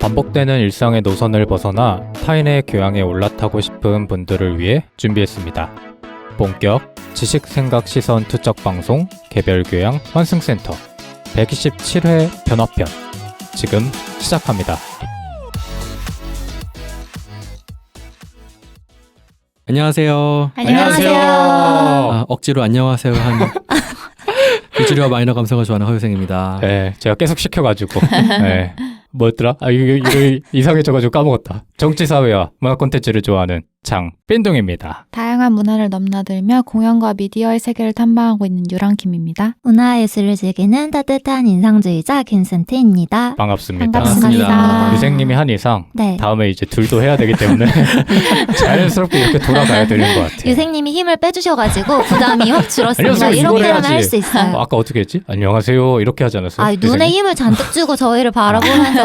반복되는 일상의 노선을 벗어나 타인의 교양에 올라타고 싶은 분들을 위해 준비했습니다. 본격 지식 생각 시선 투척 방송 개별교양 환승센터 127회 변화편 지금 시작합니다. 안녕하세요. 안녕하세요. 억지로 안녕하세요 하는 유주리와 마이너 감성을 좋아하는 허유생입니다. 네, 제가 계속 시켜가지고 네. 뭐였더라? 이거 이상해져가지고 까먹었다. 정치사회와 문화 콘텐츠를 좋아하는 장빈둥입니다. 다양한 문화를 넘나들며 공연과 미디어의 세계를 탐방하고 있는 유랑킴입니다. 문화예술을 즐기는 따뜻한 인상주의자 김센트입니다. 반갑습니다. 반갑습니다. 유생님이 한 이상 네. 다음에 이제 둘도 해야 되기 때문에 자연스럽게 이렇게 돌아가야 되는 것 같아요. 유생님이 힘을 빼주셔가지고 부담이 확 줄었습니다. 안녕하세요. 이걸 이렇게라면 해야지. 할 수 있어요. 아까 어떻게 했지? 안녕하세요 이렇게 하지 않았어요? 아, 눈에 유생님? 힘을 잔뜩 주고 저희를 바라보면서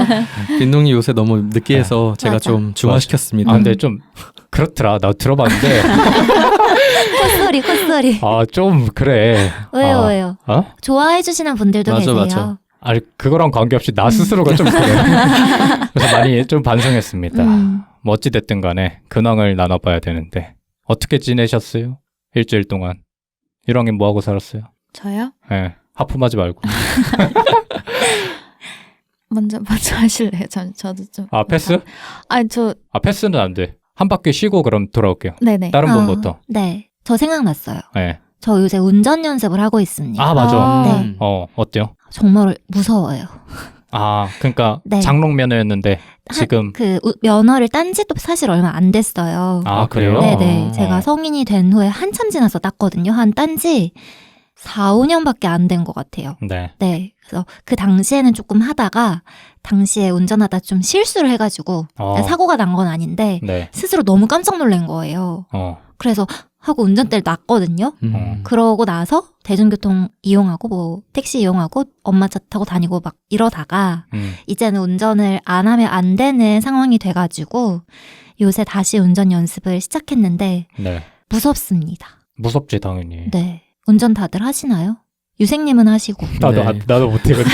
빈둥이 요새 너무 느끼해서 제가 맞아. 좀 중화시켰습니다. 아 근데 좀 그렇더라. 나 들어봤는데 콧소리 아 좀 그래. 왜요 아, 왜요? 어? 좋아해주시는 분들도 맞아, 계세요. 맞아. 아니 그거랑 관계없이 나 스스로가 좀 그래. 그래서 많이 좀 반성했습니다. 뭐 어찌됐든 간에 근황을 나눠봐야 되는데 어떻게 지내셨어요? 일주일 동안 유랑님 뭐하고 살았어요? 저요? 네, 하품하지 말고. 먼저 하실래요? 저도 좀. 아 패스? 아니 저 아 패스는 안 돼. 한 바퀴 쉬고 그럼 돌아올게요. 네네. 다른 분부터. 네, 저 생각났어요. 네. 저 요새 운전 연습을 하고 있습니다. 아 맞아. 네. 어때요? 정말 무서워요. 아 그러니까 네. 장롱 면허였는데 지금 면허를 딴 지도 사실 얼마 안 됐어요. 아 그래요? 네네. 어. 제가 성인이 된 후에 한참 지나서 땄거든요. 한 딴지 4, 5년밖에 안 된 것 같아요. 네. 네. 그래서 그 당시에는 조금 하다가 당시에 운전하다 좀 실수를 해가지고 사고가 난 건 아닌데 네. 스스로 너무 깜짝 놀란 거예요. 그래서 하고 운전대를 놨거든요. 그러고 나서 대중교통 이용하고 뭐 택시 이용하고 엄마 차 타고 다니고 막 이러다가 이제는 운전을 안 하면 안 되는 상황이 돼가지고 요새 다시 운전 연습을 시작했는데 네. 무섭습니다. 무섭지 당연히. 네. 운전 다들 하시나요? 유생님은 하시고. 나도 못해 근데.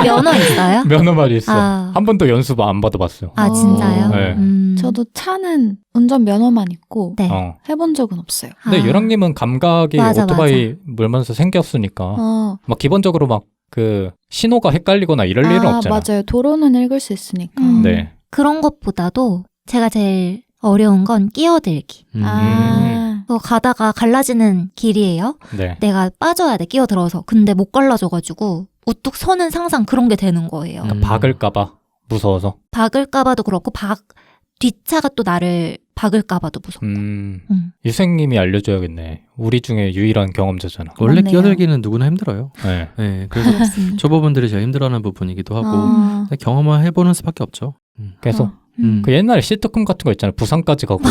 면허 있어요? 면허만 있어. 아. 한 번도 연습 안 받아봤어요. 아, 진짜요? 네. 저도 차는 운전 면허만 있고 네. 해본 적은 없어요. 근데 아. 유랑님은 감각이 맞아, 오토바이 몰면서 생겼으니까 막 기본적으로 막 그 신호가 헷갈리거나 이럴 일은 없잖아. 맞아요. 도로는 읽을 수 있으니까. 네. 그런 것보다도 제가 제일 어려운 건 끼어들기. 그거 가다가 갈라지는 길이에요. 네. 내가 빠져야 돼, 끼어들어서. 근데 못 갈라져가지고 우뚝 서는 상상 그런 게 되는 거예요. 그러니까 박을까봐 무서워서. 박을까봐도 그렇고 뒷차가 또 나를 박을까봐도 무섭고. 유생님이 알려줘야겠네. 우리 중에 유일한 경험자잖아. 원래 맞네요. 끼어들기는 누구나 힘들어요. 네. 네, 그래서 그렇습니다. 초보분들이 제일 힘들어하는 부분이기도 하고 아, 경험을 해보는 수밖에 없죠. 계속 음. 그 옛날에 시트콤 같은 거 있잖아요. 부산까지 가고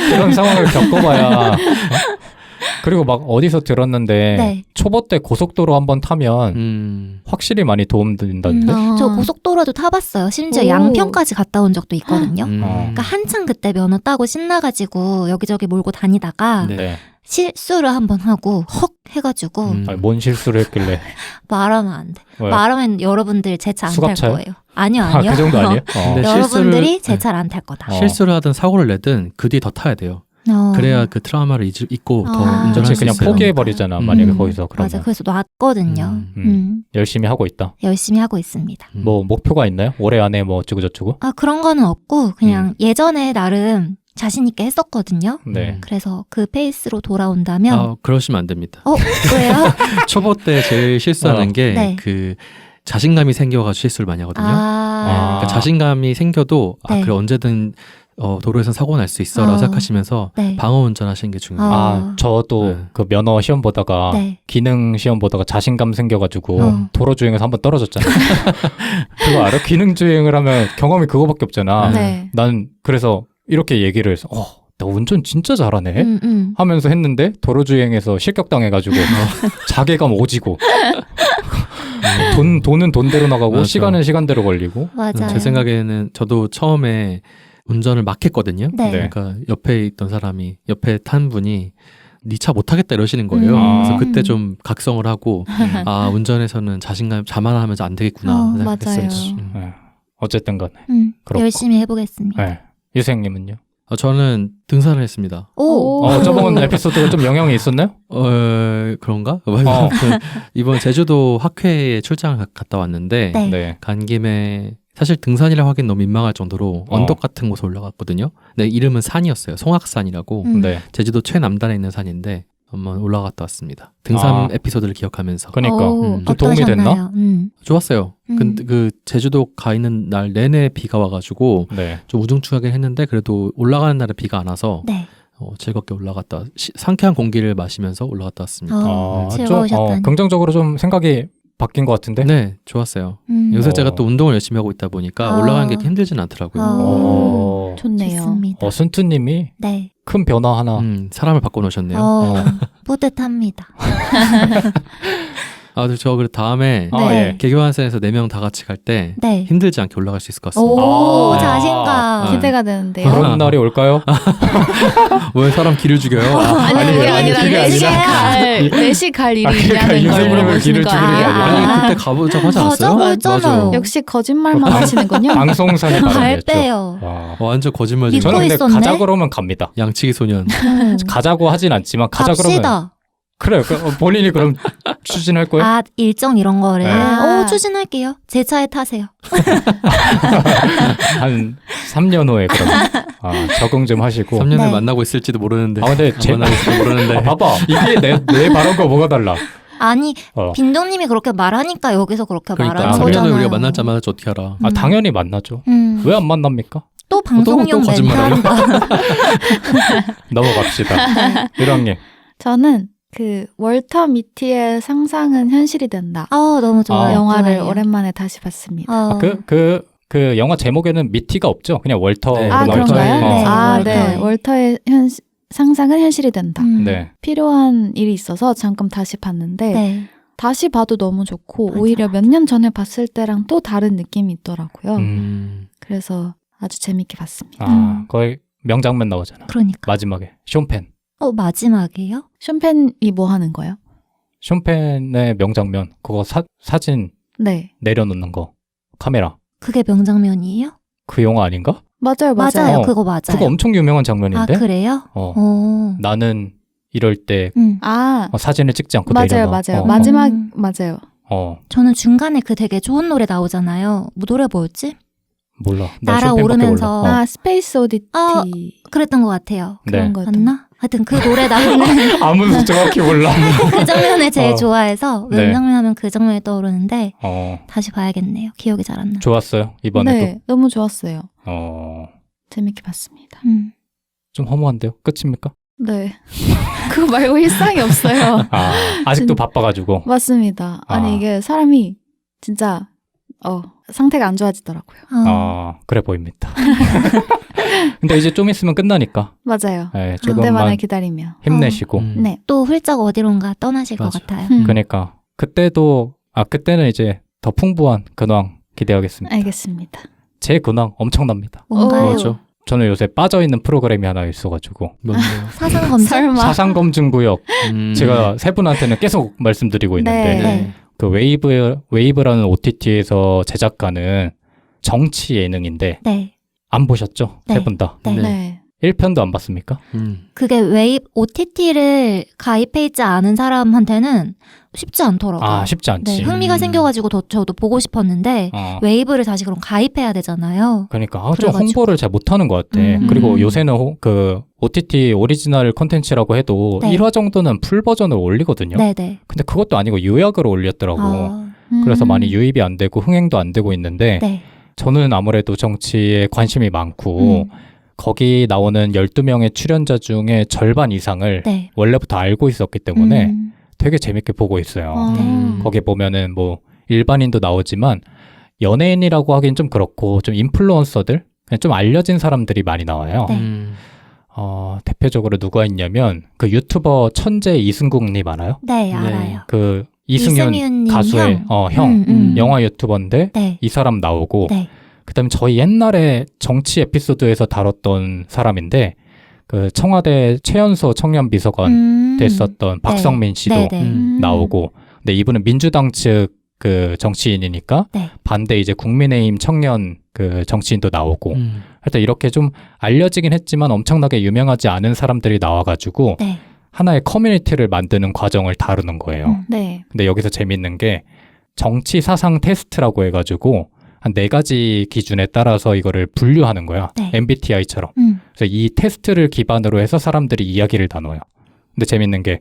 그런 상황을 겪어봐야. 그리고 막 어디서 들었는데 네. 초보 때 고속도로 한번 타면 확실히 많이 도움된다는데. 저 고속도로도 타봤어요. 심지어 오. 양평까지 갔다 온 적도 있거든요. 어. 그러니까 한창 그때 면허 따고 신나가지고 여기저기 몰고 다니다가 네. 네. 실수를 한번 하고 헉 해가지고 아니, 뭔 실수를 했길래. 말하면 안 돼. 왜요? 말하면 여러분들 제 차 안 탈 수갑차요? 거예요. 아니요. 아, 그 정도 아니에요? 네. 여러분들이 실수를- 제 차를 안 탈 거다. 실수를 하든 사고를 내든 그 뒤 더 타야 돼요. 그래야 그 트라우마를 잊고 더 아. 운전할 그렇지 수 그냥 있어요. 포기해버리잖아. 만약에 음. 거기서 그러면. 맞아. 그래서 놨거든요. 열심히 하고 있다. 열심히 하고 있습니다. 뭐 목표가 있나요? 올해 안에 뭐 어쩌고 저쩌고? 아, 그런 거는 없고 그냥 예전에 나름 자신 있게 했었거든요. 네. 그래서 그 페이스로 돌아온다면 아, 그러시면 안 됩니다. 왜요? 초보 때 제일 실수하는 게 네. 그 자신감이 생겨가지고 실수를 많이 하거든요. 그러니까 자신감이 생겨도 네. 그래 언제든 도로에서 사고 날 수 있어라고 생각하시면서 네. 방어 운전하시는 게 중요해요. 아, 저도 네. 그 면허 시험 보다가 네. 기능 시험 보다가 자신감 생겨가지고 어. 도로 주행에서 한번 떨어졌잖아. 그거 알아? 기능 주행을 하면 경험이 그거밖에 없잖아. 네. 난 그래서 이렇게 얘기를 해서 나 운전 진짜 잘하네 하면서 했는데 도로 주행에서 실격당해가지고 자괴감 오지고 돈은 돈대로 나가고 맞아. 시간은 시간대로 걸리고. 맞아요. 제 생각에는 저도 처음에 운전을 막 했거든요. 네. 그러니까 옆에 있던 사람이 옆에 탄 분이 네 차 못하겠다 이러시는 거예요. 그래서 그때 좀 각성을 하고 아 운전에서는 자신감 자만하면서 안 되겠구나 맞아요. 생각했어요. 네. 어쨌든 간에. 그렇고. 열심히 해보겠습니다. 네. 유생님은요? 저는 등산을 했습니다. 오. 저번 에피소드가 좀 영향이 있었나요? 그런가? 이번 제주도 학회에 출장을 갔다 왔는데 네. 네. 간 김에 사실 등산이라고 하긴 너무 민망할 정도로 언덕 같은 곳에 올라갔거든요. 네, 이름은 산이었어요. 송악산이라고. 네. 제주도 최남단에 있는 산인데 한번 올라갔다 왔습니다. 등산 에피소드를 기억하면서. 그러니까 좀 도움이 어떠셨나요? 됐나? 좋았어요. 근데 그 제주도 가 있는 날 내내 비가 와가지고 네. 좀 우중충하긴 했는데 그래도 올라가는 날에 비가 안 와서 네. 즐겁게 올라갔다 상쾌한 공기를 마시면서 올라갔다 왔습니다. 좀 즐거우셨다니. 긍정적으로 좀 생각이 바뀐 것 같은데? 네, 좋았어요. 요새 제가 또 운동을 열심히 하고 있다 보니까 올라가는 게 힘들진 않더라고요. 좋네요. 좋습니다. 순투님이 네. 큰 변화 하나. 사람을 바꿔놓으셨네요. 뿌듯합니다. 저 그래 다음에 네. 개교환산에서 4명 다 같이 갈 때 네. 힘들지 않게 올라갈 수 있을 것 같습니다. 오, 네. 자신감. 기대가 되는데요. 그런 날이 올까요? 왜 사람 길을 죽여요? 아니, 그게 아니라 그게 아니라. 4시 갈 일이 그러니까 있냐는 걸 유생님을 물어보시는 길을 거 죽이는 게 아니에요? 아니라. 그때 가보자고 하지 않았어요? 가자고 했잖아요. 맞아요. 역시 거짓말만 하시는군요. 방송산이 발 발언이었죠. 빼요. 완전 거짓말 믿고 저는 근데 있었네? 가자 그러면 갑니다. 양치기 소년. 가자고 하진 않지만 가자 그러면 갑시다. 그래요. 본인이 그럼 추진할 거예요? 아, 일정 이런 거를. 네. 추진할게요. 제 차에 타세요. 한 3년 후에 그럼 적응 좀 하시고. 3년을 네. 만나고 있을지도 모르는데. 근데 안 만나고 있을지도 모르는데. 봐봐. 이게 내 발언과 뭐가 달라? 아니, 빈동님이 그렇게 말하니까 여기서 그렇게 그러니까 말하는 3년을 거잖아요. 우리가 만날지 안 만날지 어떻게 알아? 당연히 만나죠. 왜 안 만납니까? 또 방송용 또 거짓말해요? 멘트한다. 넘어갑시다. 유랑님. 저는 그 월터 미티의 상상은 현실이 된다. 너무 좋아요. 영화를 좋아요. 오랜만에 다시 봤습니다. 그 영화 제목에는 미티가 없죠. 그냥 월터. 네. 그런가요? 네. 월터의 상상은 현실이 된다. 네. 필요한 일이 있어서 잠깐 다시 봤는데 네. 다시 봐도 너무 좋고 맞아, 오히려 맞아. 몇 년 전에 봤을 때랑 또 다른 느낌이 있더라고요. 그래서 아주 재밌게 봤습니다. 거의 명장면 나오잖아. 그러니까. 마지막에 쇼펜. 마지막이에요? 쇼펜이 뭐 하는 거예요? 쇼펜의 명장면. 그거 사진 네. 내려놓는 거. 카메라. 그게 명장면이에요? 그 영화 아닌가? 맞아요. 맞아요. 그거 맞아요. 그거 엄청 유명한 장면인데. 그래요? 나는 이럴 때 사진을 찍지 않고 맞아요. 내려놔. 맞아요. 마지막 맞아요. 저는 중간에 그 되게 좋은 노래 나오잖아요. 노래 뭐였지? 몰라. 나 쇼펜밖에 날아오르면서 몰라. 스페이스 오디티. 그랬던 것 같아요. 그런 거 맞나? 하여튼 그 노래 나오는 아무도 정확히 몰라. 그 장면을 제일 좋아해서 네. 명장면 하면 그 장면이 떠오르는데 다시 봐야겠네요. 기억이 잘 안 나요. 좋았어요. 이번에도. 네, 너무 좋았어요. 재밌게 봤습니다. 좀 허무한데요? 끝입니까? 네. 그거 말고 일상이 없어요. 아직도 바빠가지고. 맞습니다. 아니 이게 사람이 진짜 상태가 안 좋아지더라고요. 그래 보입니다. 근데 이제 좀 있으면 끝나니까. 맞아요. 네, 그때만을 조금만 기다리며. 힘내시고. 네. 또 훌쩍 어디론가 떠나실 것 같아요. 그러니까 그때는 이제 더 풍부한 근황 기대하겠습니다. 알겠습니다. 제 근황 엄청납니다. 뭔가요? 뭐죠? 저는 요새 빠져있는 프로그램이 하나 있어가지고. 뭔데요? 사상 검증? 설마. 사상검증구역. 제가 세 분한테는 계속 말씀드리고 있는데. 네. 그 웨이브라는 OTT에서 제작하는 정치 예능인데. 네. 안 보셨죠? 네. 세 분 다. 네. 네. 1편도 안 봤습니까? 그게 OTT를 가입해 있지 않은 사람한테는 쉽지 않더라고요. 쉽지 않지. 네, 흥미가 생겨가지고 저도 보고 싶었는데 웨이브를 다시 그럼 가입해야 되잖아요. 그러니까 좀 홍보를 잘 못하는 것 같아. 그리고 요새는 그 OTT 오리지널 콘텐츠라고 해도 네. 1화 정도는 풀 버전을 올리거든요. 네네. 근데 그것도 아니고 요약으로 올렸더라고. 그래서 많이 유입이 안 되고 흥행도 안 되고 있는데 네. 저는 아무래도 정치에 관심이 많고 거기 나오는 12명의 출연자 중에 절반 이상을 네. 원래부터 알고 있었기 때문에 되게 재밌게 보고 있어요. 거기 보면은 뭐 일반인도 나오지만 연예인이라고 하긴 좀 그렇고 좀 인플루언서들, 그냥 좀 알려진 사람들이 많이 나와요. 네. 대표적으로 누가 있냐면 그 유튜버 천재 이승국님 알아요? 네, 알아요. 그 이승윤 가수의 형, 영화 유튜버인데 네. 이 사람 나오고 네. 그다음에 저희 옛날에 정치 에피소드에서 다뤘던 사람인데 그 청와대 최연소 청년 비서관 됐었던 박성민 씨도 나오고, 근데 이분은 민주당 측 그 정치인이니까 네. 반대 이제 국민의힘 청년 그 정치인도 나오고 하여튼 이렇게 좀 알려지긴 했지만 엄청나게 유명하지 않은 사람들이 나와가지고 네. 하나의 커뮤니티를 만드는 과정을 다루는 거예요. 네. 근데 여기서 재밌는 게 정치 사상 테스트라고 해가지고 한 4가지 기준에 따라서 이거를 분류하는 거야. 네. MBTI처럼. 그래서 이 테스트를 기반으로 해서 사람들이 이야기를 나눠요. 근데 재밌는 게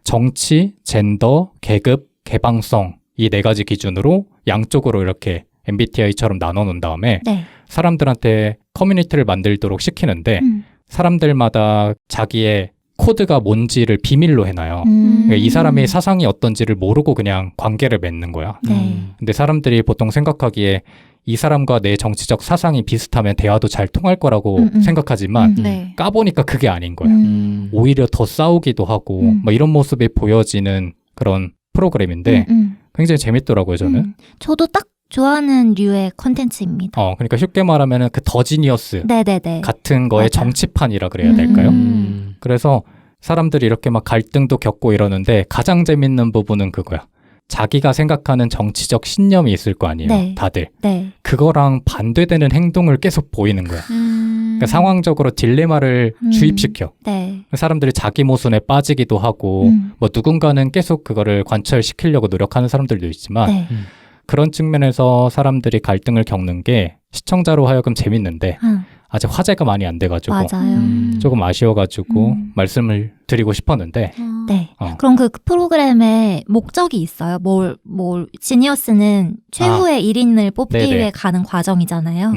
정치, 젠더, 계급, 개방성 이 4가지 기준으로 양쪽으로 이렇게 MBTI처럼 나눠 놓은 다음에 네. 사람들한테 커뮤니티를 만들도록 시키는데 사람들마다 자기의 코드가 뭔지를 비밀로 해놔요. 그러니까 이 사람이 사상이 어떤지를 모르고 그냥 관계를 맺는 거야. 네. 근데 사람들이 보통 생각하기에 이 사람과 내 정치적 사상이 비슷하면 대화도 잘 통할 거라고 생각하지만 네. 까보니까 그게 아닌 거야. 오히려 더 싸우기도 하고 뭐 이런 모습이 보여지는 그런 프로그램인데 굉장히 재밌더라고요, 저는. 저도 딱 좋아하는 류의 컨텐츠입니다. 그러니까 쉽게 말하면 그 더 지니어스 네네네. 같은 거의 맞아. 정치판이라 그래야 될까요? 그래서 사람들이 이렇게 막 갈등도 겪고 이러는데 가장 재밌는 부분은 그거야. 자기가 생각하는 정치적 신념이 있을 거 아니에요. 네. 다들. 네. 그거랑 반대되는 행동을 계속 보이는 거야. 그러니까 상황적으로 딜레마를 주입시켜. 네. 사람들이 자기 모순에 빠지기도 하고 뭐 누군가는 계속 그거를 관철시키려고 노력하는 사람들도 있지만 네. 그런 측면에서 사람들이 갈등을 겪는 게 시청자로 하여금 재밌는데 아직 화제가 많이 안 돼가지고 맞아요. 조금 아쉬워가지고 말씀을 드리고 싶었는데 네. 그럼 그 프로그램에 목적이 있어요? 지니어스는 최후의 1인을 뽑기 네네. 위해 가는 과정이잖아요.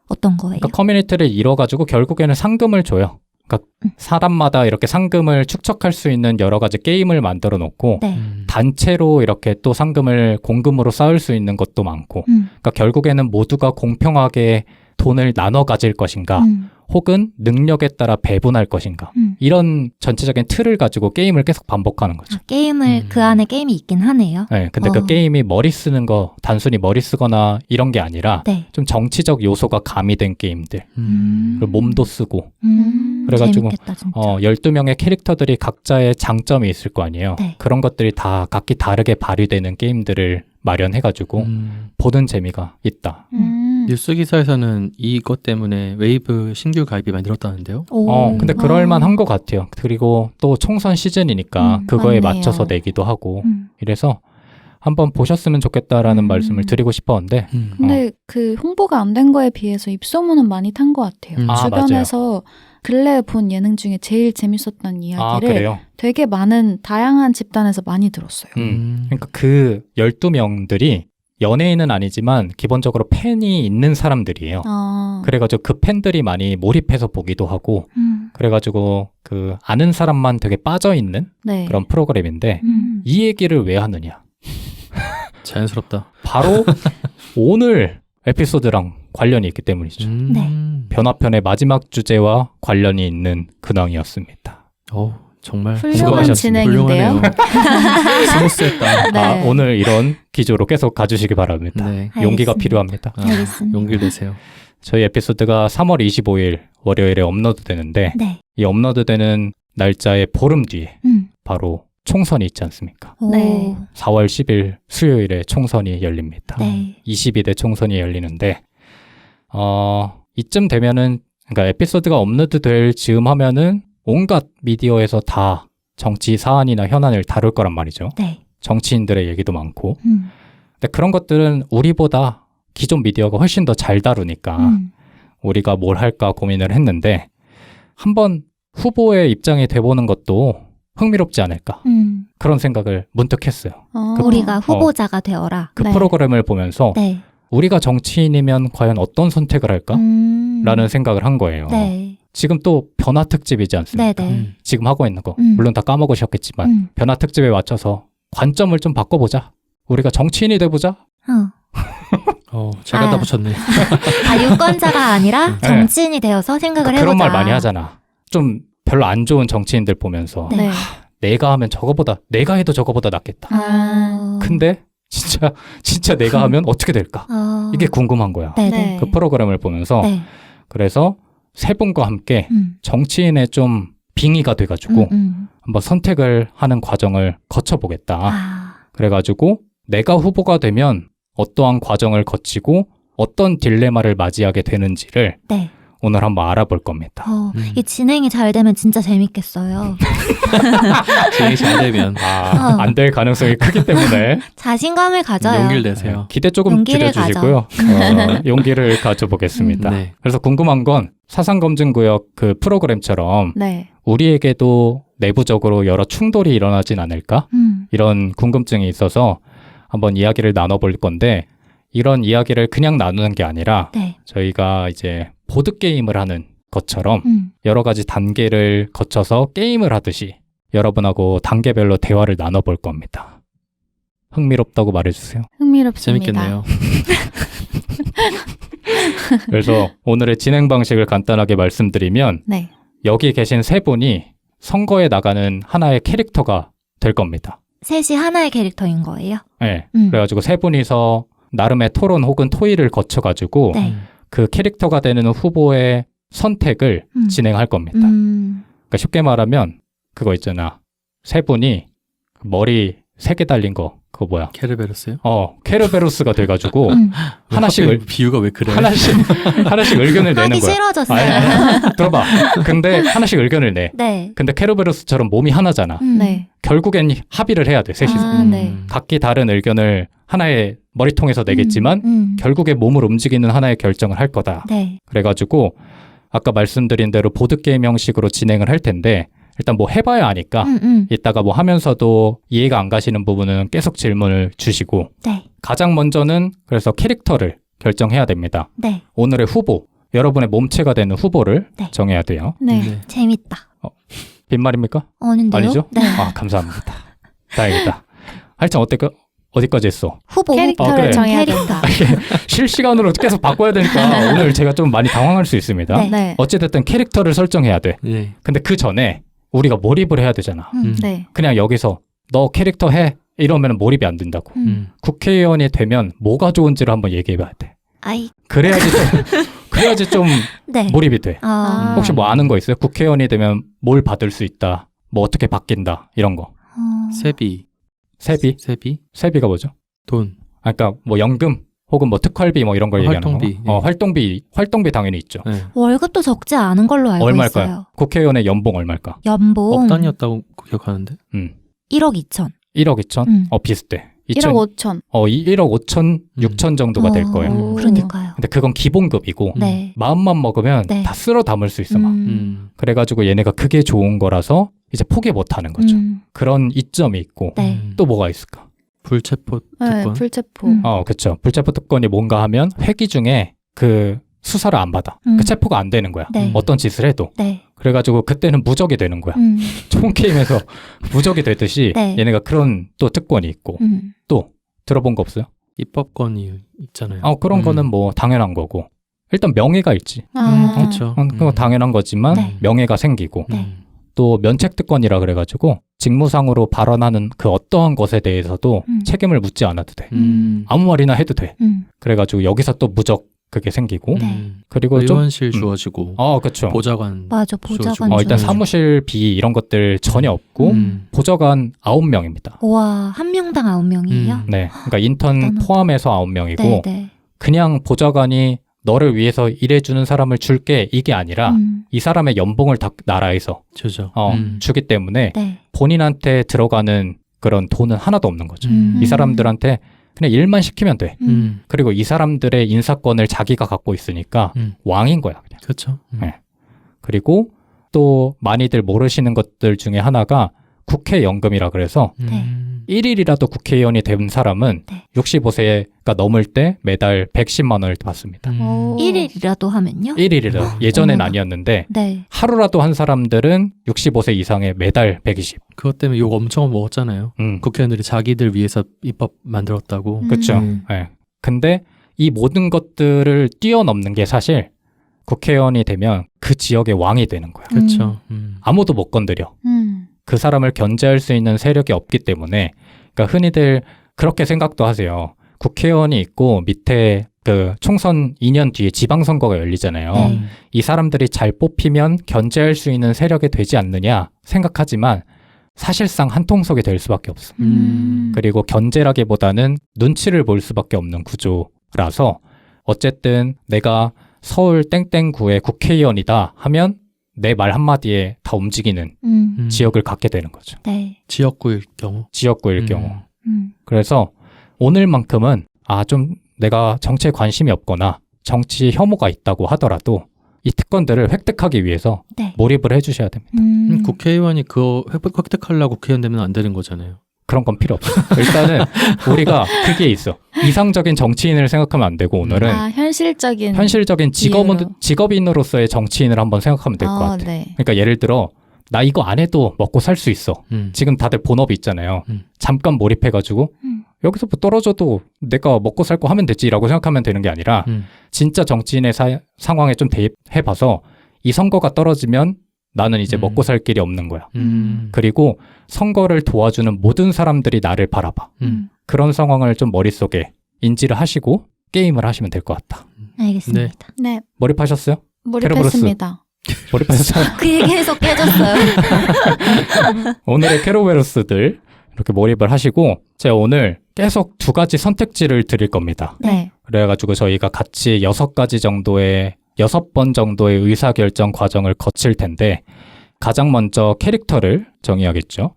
어떤 거예요? 그러니까 커뮤니티를 이뤄가지고 결국에는 상금을 줘요. 그러니까 사람마다 이렇게 상금을 축적할 수 있는 여러 가지 게임을 만들어 놓고 네. 단체로 이렇게 또 상금을 공금으로 쌓을 수 있는 것도 많고 그러니까 결국에는 모두가 공평하게 돈을 나눠 가질 것인가 혹은 능력에 따라 배분할 것인가 이런 전체적인 틀을 가지고 게임을 계속 반복하는 거죠. 게임을 그 안에 게임이 있긴 하네요. 네, 근데 그 게임이 머리 쓰는 거 단순히 머리 쓰거나 이런 게 아니라 네. 좀 정치적 요소가 가미된 게임들 그리고 몸도 쓰고 그래가지고 재밌겠다, 진짜. 12명의 캐릭터들이 각자의 장점이 있을 거 아니에요. 네. 그런 것들이 다 각기 다르게 발휘되는 게임들을 마련해가지고 보는 재미가 있다. 뉴스 기사에서는 이것 때문에 웨이브 신규 가입이 많이 늘었다는데요. 근데 그럴만한 것 같아요. 그리고 또 총선 시즌이니까 그거에 맞네요. 맞춰서 내기도 하고 이래서 한번 보셨으면 좋겠다라는 말씀을 드리고 싶었는데 근데 그 홍보가 안 된 거에 비해서 입소문은 많이 탄 것 같아요. 주변에서 근래에 본 예능 중에 제일 재밌었던 이야기를 그래요? 되게 많은 다양한 집단에서 많이 들었어요. 그러니까 그 12명들이 연예인은 아니지만 기본적으로 팬이 있는 사람들이에요. 그래가지고 그 팬들이 많이 몰입해서 보기도 하고 그래가지고 그 아는 사람만 되게 빠져있는 네. 그런 프로그램인데 이 얘기를 왜 하느냐. 자연스럽다. 바로 오늘 에피소드랑 관련이 있기 때문이죠. 네. 변화편의 마지막 주제와 관련이 있는 근황이었습니다. 정말 훌륭한 진행인데요. 스무스했다. 네. 오늘 이런 기조로 계속 가주시기 바랍니다. 네. 용기가 알겠습니다. 필요합니다. 알겠습니다. 용기를 내세요. 저희 에피소드가 3월 25일 월요일에 업로드 되는데 네. 이 업로드되는 날짜의 보름 뒤에 바로 총선이 있지 않습니까? 네. 4월 10일 수요일에 총선이 열립니다. 네. 22대 총선이 열리는데 이쯤 되면은 그러니까 에피소드가 업로드 될 즈음 하면은 온갖 미디어에서 다 정치 사안이나 현안을 다룰 거란 말이죠. 네. 정치인들의 얘기도 많고. 근데 그런 것들은 우리보다 기존 미디어가 훨씬 더 잘 다루니까 우리가 뭘 할까 고민을 했는데 한번 후보의 입장이 돼보는 것도 흥미롭지 않을까 그런 생각을 문득 했어요. 우리가 후보자가 되어라. 그 네. 프로그램을 보면서 네. 우리가 정치인이면 과연 어떤 선택을 할까? 라는 생각을 한 거예요. 네. 지금 또 변화 특집이지 않습니까? 네네. 지금 하고 있는 거 물론 다 까먹으셨겠지만 변화 특집에 맞춰서 관점을 좀 바꿔보자. 우리가 정치인이 돼보자. 제가 다 붙였네. 유권자가 아니라 정치인이 되어서 생각을 해보자. 그런 말 많이 하잖아. 좀 별로 안 좋은 정치인들 보면서 네. 내가 하면 내가 해도 저거보다 낫겠다. 근데 진짜 내가 하면 어떻게 될까? 이게 궁금한 거야. 네네. 그 프로그램을 보면서 네. 그래서 세 분과 함께 정치인의 좀 빙의가 돼가지고 한번 선택을 하는 과정을 거쳐보겠다. 그래가지고 내가 후보가 되면 어떠한 과정을 거치고 어떤 딜레마를 맞이하게 되는지를 네. 오늘 한번 알아볼 겁니다. 이 진행이 잘 되면 진짜 재밌겠어요. 진행이 잘 되면 안 될 가능성이 크기 때문에 자신감을 가져요. 용기를 내세요. 기대 조금 용기를 줄여주시고요. 용기를 가져보겠습니다. 네. 그래서 궁금한 건 사상검증구역 그 프로그램처럼 네. 우리에게도 내부적으로 여러 충돌이 일어나진 않을까? 이런 궁금증이 있어서 한번 이야기를 나눠볼 건데 이런 이야기를 그냥 나누는 게 아니라 네. 저희가 이제 보드게임을 하는 것처럼 여러 가지 단계를 거쳐서 게임을 하듯이 여러분하고 단계별로 대화를 나눠볼 겁니다. 흥미롭다고 말해주세요. 흥미롭습니다. 재밌겠네요. 그래서 오늘의 진행 방식을 간단하게 말씀드리면 네. 여기 계신 세 분이 선거에 나가는 하나의 캐릭터가 될 겁니다. 셋이 하나의 캐릭터인 거예요? 네. 그래가지고 세 분이서 나름의 토론 혹은 토의를 거쳐가지고 네. 그 캐릭터가 되는 후보의 선택을 진행할 겁니다. 그러니까 쉽게 말하면 그거 있잖아. 세 분이 머리 3개 달린 거 그거 뭐야? 케르베로스요? 케르베로스가 돼가지고 하나씩 비유가 왜 그래? 하나씩 의견을 내는 하기 거야. 싫어졌어요. 아니, 들어봐. 근데 하나씩 의견을 내. 네. 근데 케르베로스처럼 몸이 하나잖아. 네. 결국엔 합의를 해야 돼. 셋이서. 네. 각기 다른 의견을 하나의 머리통에서 내겠지만 결국에 몸을 움직이는 하나의 결정을 할 거다. 네. 그래가지고 아까 말씀드린 대로 보드게임 형식으로 진행을 할 텐데 일단 뭐 해봐야 아니까 이따가 뭐 하면서도 이해가 안 가시는 부분은 계속 질문을 주시고 네. 가장 먼저는 그래서 캐릭터를 결정해야 됩니다. 네. 오늘의 후보, 여러분의 몸체가 되는 후보를 네. 정해야 돼요. 네. 재밌다. 빈말입니까? 아닌데요? 아니죠? 네. 감사합니다. 다행이다. 하여튼 어디까지 했어? 후보. 캐릭터를 그래. 정해야 캐릭터. 된다. 실시간으로 계속 바꿔야 되니까 오늘 제가 좀 많이 당황할 수 있습니다. 네. 네. 어찌됐든 캐릭터를 설정해야 돼. 네. 근데 그 전에 우리가 몰입을 해야 되잖아. 네. 그냥 여기서 너 캐릭터 해 이러면 몰입이 안 된다고. 국회의원이 되면 뭐가 좋은지를 한번 얘기해봐야 돼. 아이. 그래야지 좀 네. 몰입이 돼. 아. 혹시 뭐 아는 거 있어요? 국회의원이 되면 뭘 받을 수 있다. 뭐 어떻게 바뀐다 이런 거. 세비. 세비? 세비? 세비가 뭐죠? 돈. 그러니까 뭐 연금 혹은 뭐 특활비 뭐 이런 걸 얘기하는 활동비. 거. 활동비 당연히 있죠. 네. 월급도 적지 않은 걸로 알고 얼마일까요? 있어요. 국회의원의 연봉 얼마일까? 연봉 억 단위였다고 기억하는데. 1억 2천. 1억 2천? 비슷해. 1억 5천. 1억 5천, 6천 정도가 될 거예요. 오. 그러니까요. 근데 그건 기본급이고 네. 마음만 먹으면 네. 다 쓸어 담을 수 있어 막. 그래가지고 얘네가 그게 좋은 거라서 이제 포기 못 하는 거죠. 그런 이점이 있고 네. 또 뭐가 있을까? 불체포 네, 특권. 불체포. 그렇죠. 불체포 특권이 뭔가 하면 회기 중에 그 수사를 안 받아. 그 체포가 안 되는 거야. 네. 어떤 짓을 해도. 네. 그래가지고 그때는 무적이 되는 거야. 총 게임에서 무적이 되듯이 네. 얘네가 그런 또 특권이 있고 또 들어본 거 없어요? 입법권이 있잖아요. 그런 거는 뭐 당연한 거고 일단 명예가 있지. 그렇죠. 그거 당연한 거지만 네. 명예가 생기고 네. 또 면책특권이라 그래가지고 직무상으로 발언하는 그 어떠한 것에 대해서도 책임을 묻지 않아도 돼. 아무 말이나 해도 돼. 그래가지고 여기서 또 무적 그게 생기고 네. 그리고 의원실 주어지고 그렇죠. 보좌관 맞아. 보좌관. 일단 주어지고. 사무실비 이런 것들 전혀 없고 보좌관 9명입니다. 와, 한 명당 9명이에요? 네, 그러니까 인턴 대단하다. 포함해서 9명이고 네, 네. 그냥 보좌관이 너를 위해서 일해주는 사람을 줄게 이게 아니라 이 사람의 연봉을 다 나라에서 주죠. 주기 때문에 네. 본인한테 들어가는 그런 돈은 하나도 없는 거죠. 이 사람들한테 그냥 일만 시키면 돼. 그리고 이 사람들의 인사권을 자기가 갖고 있으니까 왕인 거야 그냥. 그렇죠. 네. 그리고 또 많이들 모르시는 것들 중에 하나가 국회연금이라 그래서 네. 1일이라도 국회의원이 된 사람은 네. 65세가 넘을 때 매달 110만 원을 받습니다. 1일이라도 하면요? 1일이라 예전엔 어머나. 아니었는데 네. 하루라도 한 사람들은 65세 이상에 매달 120. 그것 때문에 욕 엄청 먹었잖아요. 음. 국회의원들이 자기들 위해서 입법 만들었다고. 그렇죠. 음. 네. 근데 이 모든 것들을 뛰어넘는 게 사실 국회의원이 되면 그 지역의 왕이 되는 거야. 그렇죠. 아무도 못 건드려. 그 사람을 견제할 수 있는 세력이 없기 때문에 그러니까 흔히들 그렇게 생각도 하세요. 국회의원이 있고 밑에 그 총선 2년 뒤에 지방선거가 열리잖아요. 네. 이 사람들이 잘 뽑히면 견제할 수 있는 세력이 되지 않느냐 생각하지만 사실상 한통속이 될 수밖에 없어. 그리고 견제라기보다는 눈치를 볼 수밖에 없는 구조라서 어쨌든 내가 서울 땡땡구의 국회의원이다 하면 내 말 한마디에 다 움직이는 지역을 갖게 되는 거죠. 네. 지역구일 경우. 지역구일 경우. 음. 그래서 오늘만큼은 좀 내가 정치에 관심이 없거나 정치 혐오가 있다고 하더라도 이 특권들을 획득하기 위해서 네. 몰입을 해주셔야 됩니다. 국회의원이 그거 획득하려고 국회의원 되면 안 되는 거잖아요. 그런 건 필요 없어. 일단은 우리가 그게 있어. 이상적인 정치인을 생각하면 안 되고 오늘은 현실적인 직업인으로서의 정치인을 한번 생각하면 될 것 같아. 네. 그러니까 예를 들어 나 이거 안 해도 먹고 살 수 있어. 지금 다들 본업이 있잖아요. 잠깐 몰입해가지고 여기서 뭐 떨어져도 내가 먹고 살 거 하면 되지라고 생각하면 되는 게 아니라 진짜 정치인의 상황에 좀 대입해봐서 이 선거가 떨어지면 나는 이제 먹고 살 길이 없는 거야. 그리고 선거를 도와주는 모든 사람들이 나를 바라봐. 그런 상황을 좀 머릿속에 인지를 하시고 게임을 하시면 될 것 같다. 알겠습니다. 네. 몰입하셨어요? 몰입했습니다. 몰입하셨어요? 그 얘기에서 깨졌어요. 오늘의 캐로베로스들 이렇게 몰입을 하시고 제가 오늘 계속 2가지 선택지를 드릴 겁니다. 네. 그래가지고 저희가 같이 6번 정도의 의사결정 과정을 거칠 텐데 가장 먼저 캐릭터를 정의하겠죠.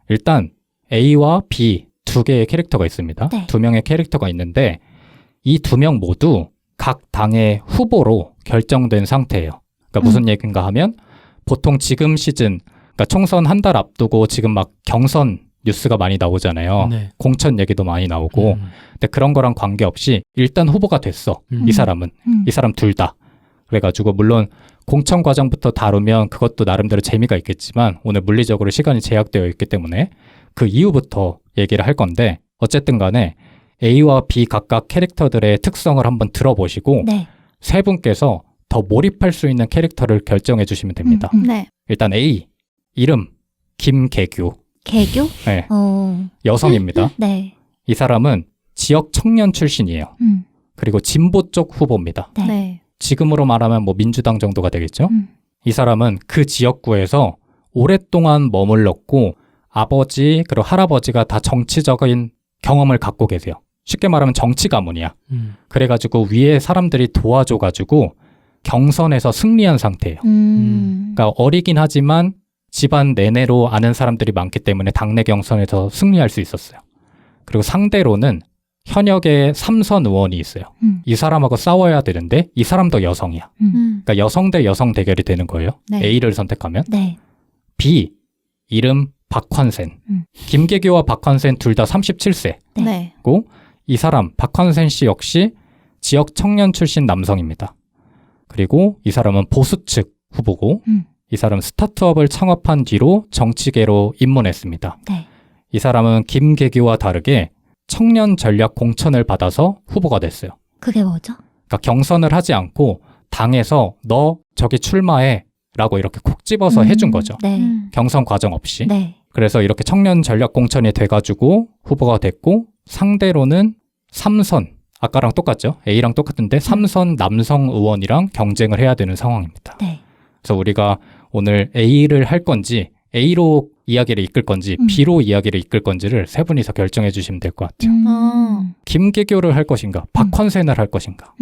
일단 A와 B 2개의 캐릭터가 있습니다. 네. 2명의 캐릭터가 있는데 이 2명 모두 각 당의 후보로 결정된 상태예요. 그러니까 무슨 얘기인가 하면 보통 지금 시즌, 그러니까 총선 한 달 앞두고 지금 막 경선 뉴스가 많이 나오잖아요. 네. 공천 얘기도 많이 나오고. 근데 그런 거랑 관계없이 일단 후보가 됐어. 이 사람은. 이 사람 둘 다. 그래가지고 물론 공천 과정부터 다루면 그것도 나름대로 재미가 있겠지만 오늘 물리적으로 시간이 제약되어 있기 때문에 그 이후부터 얘기를 할 건데 어쨌든 간에 A와 B 각각 캐릭터들의 특성을 한번 들어보시고 네. 세 분께서 더 몰입할 수 있는 캐릭터를 결정해 주시면 됩니다. 네. 일단 A, 이름 김계규. 개교? 네. 여성입니다. 네. 이 사람은 지역 청년 출신이에요. 그리고 진보 쪽 후보입니다. 네. 네. 지금으로 말하면 뭐 민주당 정도가 되겠죠. 이 사람은 그 지역구에서 오랫동안 머물렀고 아버지 그리고 할아버지가 다 정치적인 경험을 갖고 계세요. 쉽게 말하면 정치 가문이야. 그래가지고 위에 사람들이 도와줘가지고 경선에서 승리한 상태예요. 그러니까 어리긴 하지만 집안 내내로 아는 사람들이 많기 때문에 당내 경선에서 승리할 수 있었어요. 그리고 상대로는 현역의 3선 의원이 있어요. 이 사람하고 싸워야 되는데 이 사람도 여성이야. 그러니까 여성 대 여성 대결이 되는 거예요. 네. A를 선택하면. 네. B, 이름 박환센. 김계규와 박환센 둘 다 37세. 네. 네. 고 이 사람 박환센 씨 역시 지역 청년 출신 남성입니다. 그리고 이 사람은 보수 측 후보고 이 사람은 스타트업을 창업한 뒤로 정치계로 입문했습니다. 네. 이 사람은 김계규와 다르게 청년 전략 공천을 받아서 후보가 됐어요. 그게 뭐죠? 그러니까 경선을 하지 않고 당에서 너 저기 출마해 라고 이렇게 콕 집어서 해준 거죠. 네. 경선 과정 없이. 네. 그래서 이렇게 청년 전략 공천이 돼가지고 후보가 됐고 상대로는 3선, 아까랑 똑같죠? A랑 똑같은데 3선 남성 의원이랑 경쟁을 해야 되는 상황입니다. 네. 그래서 우리가 오늘 A를 할 건지 A로 이야기를 이끌 건지 B로 이야기를 이끌 건지를 세 분이서 결정해 주시면 될 것 같아요. 김계교를 할 것인가 박헌센을 할 것인가.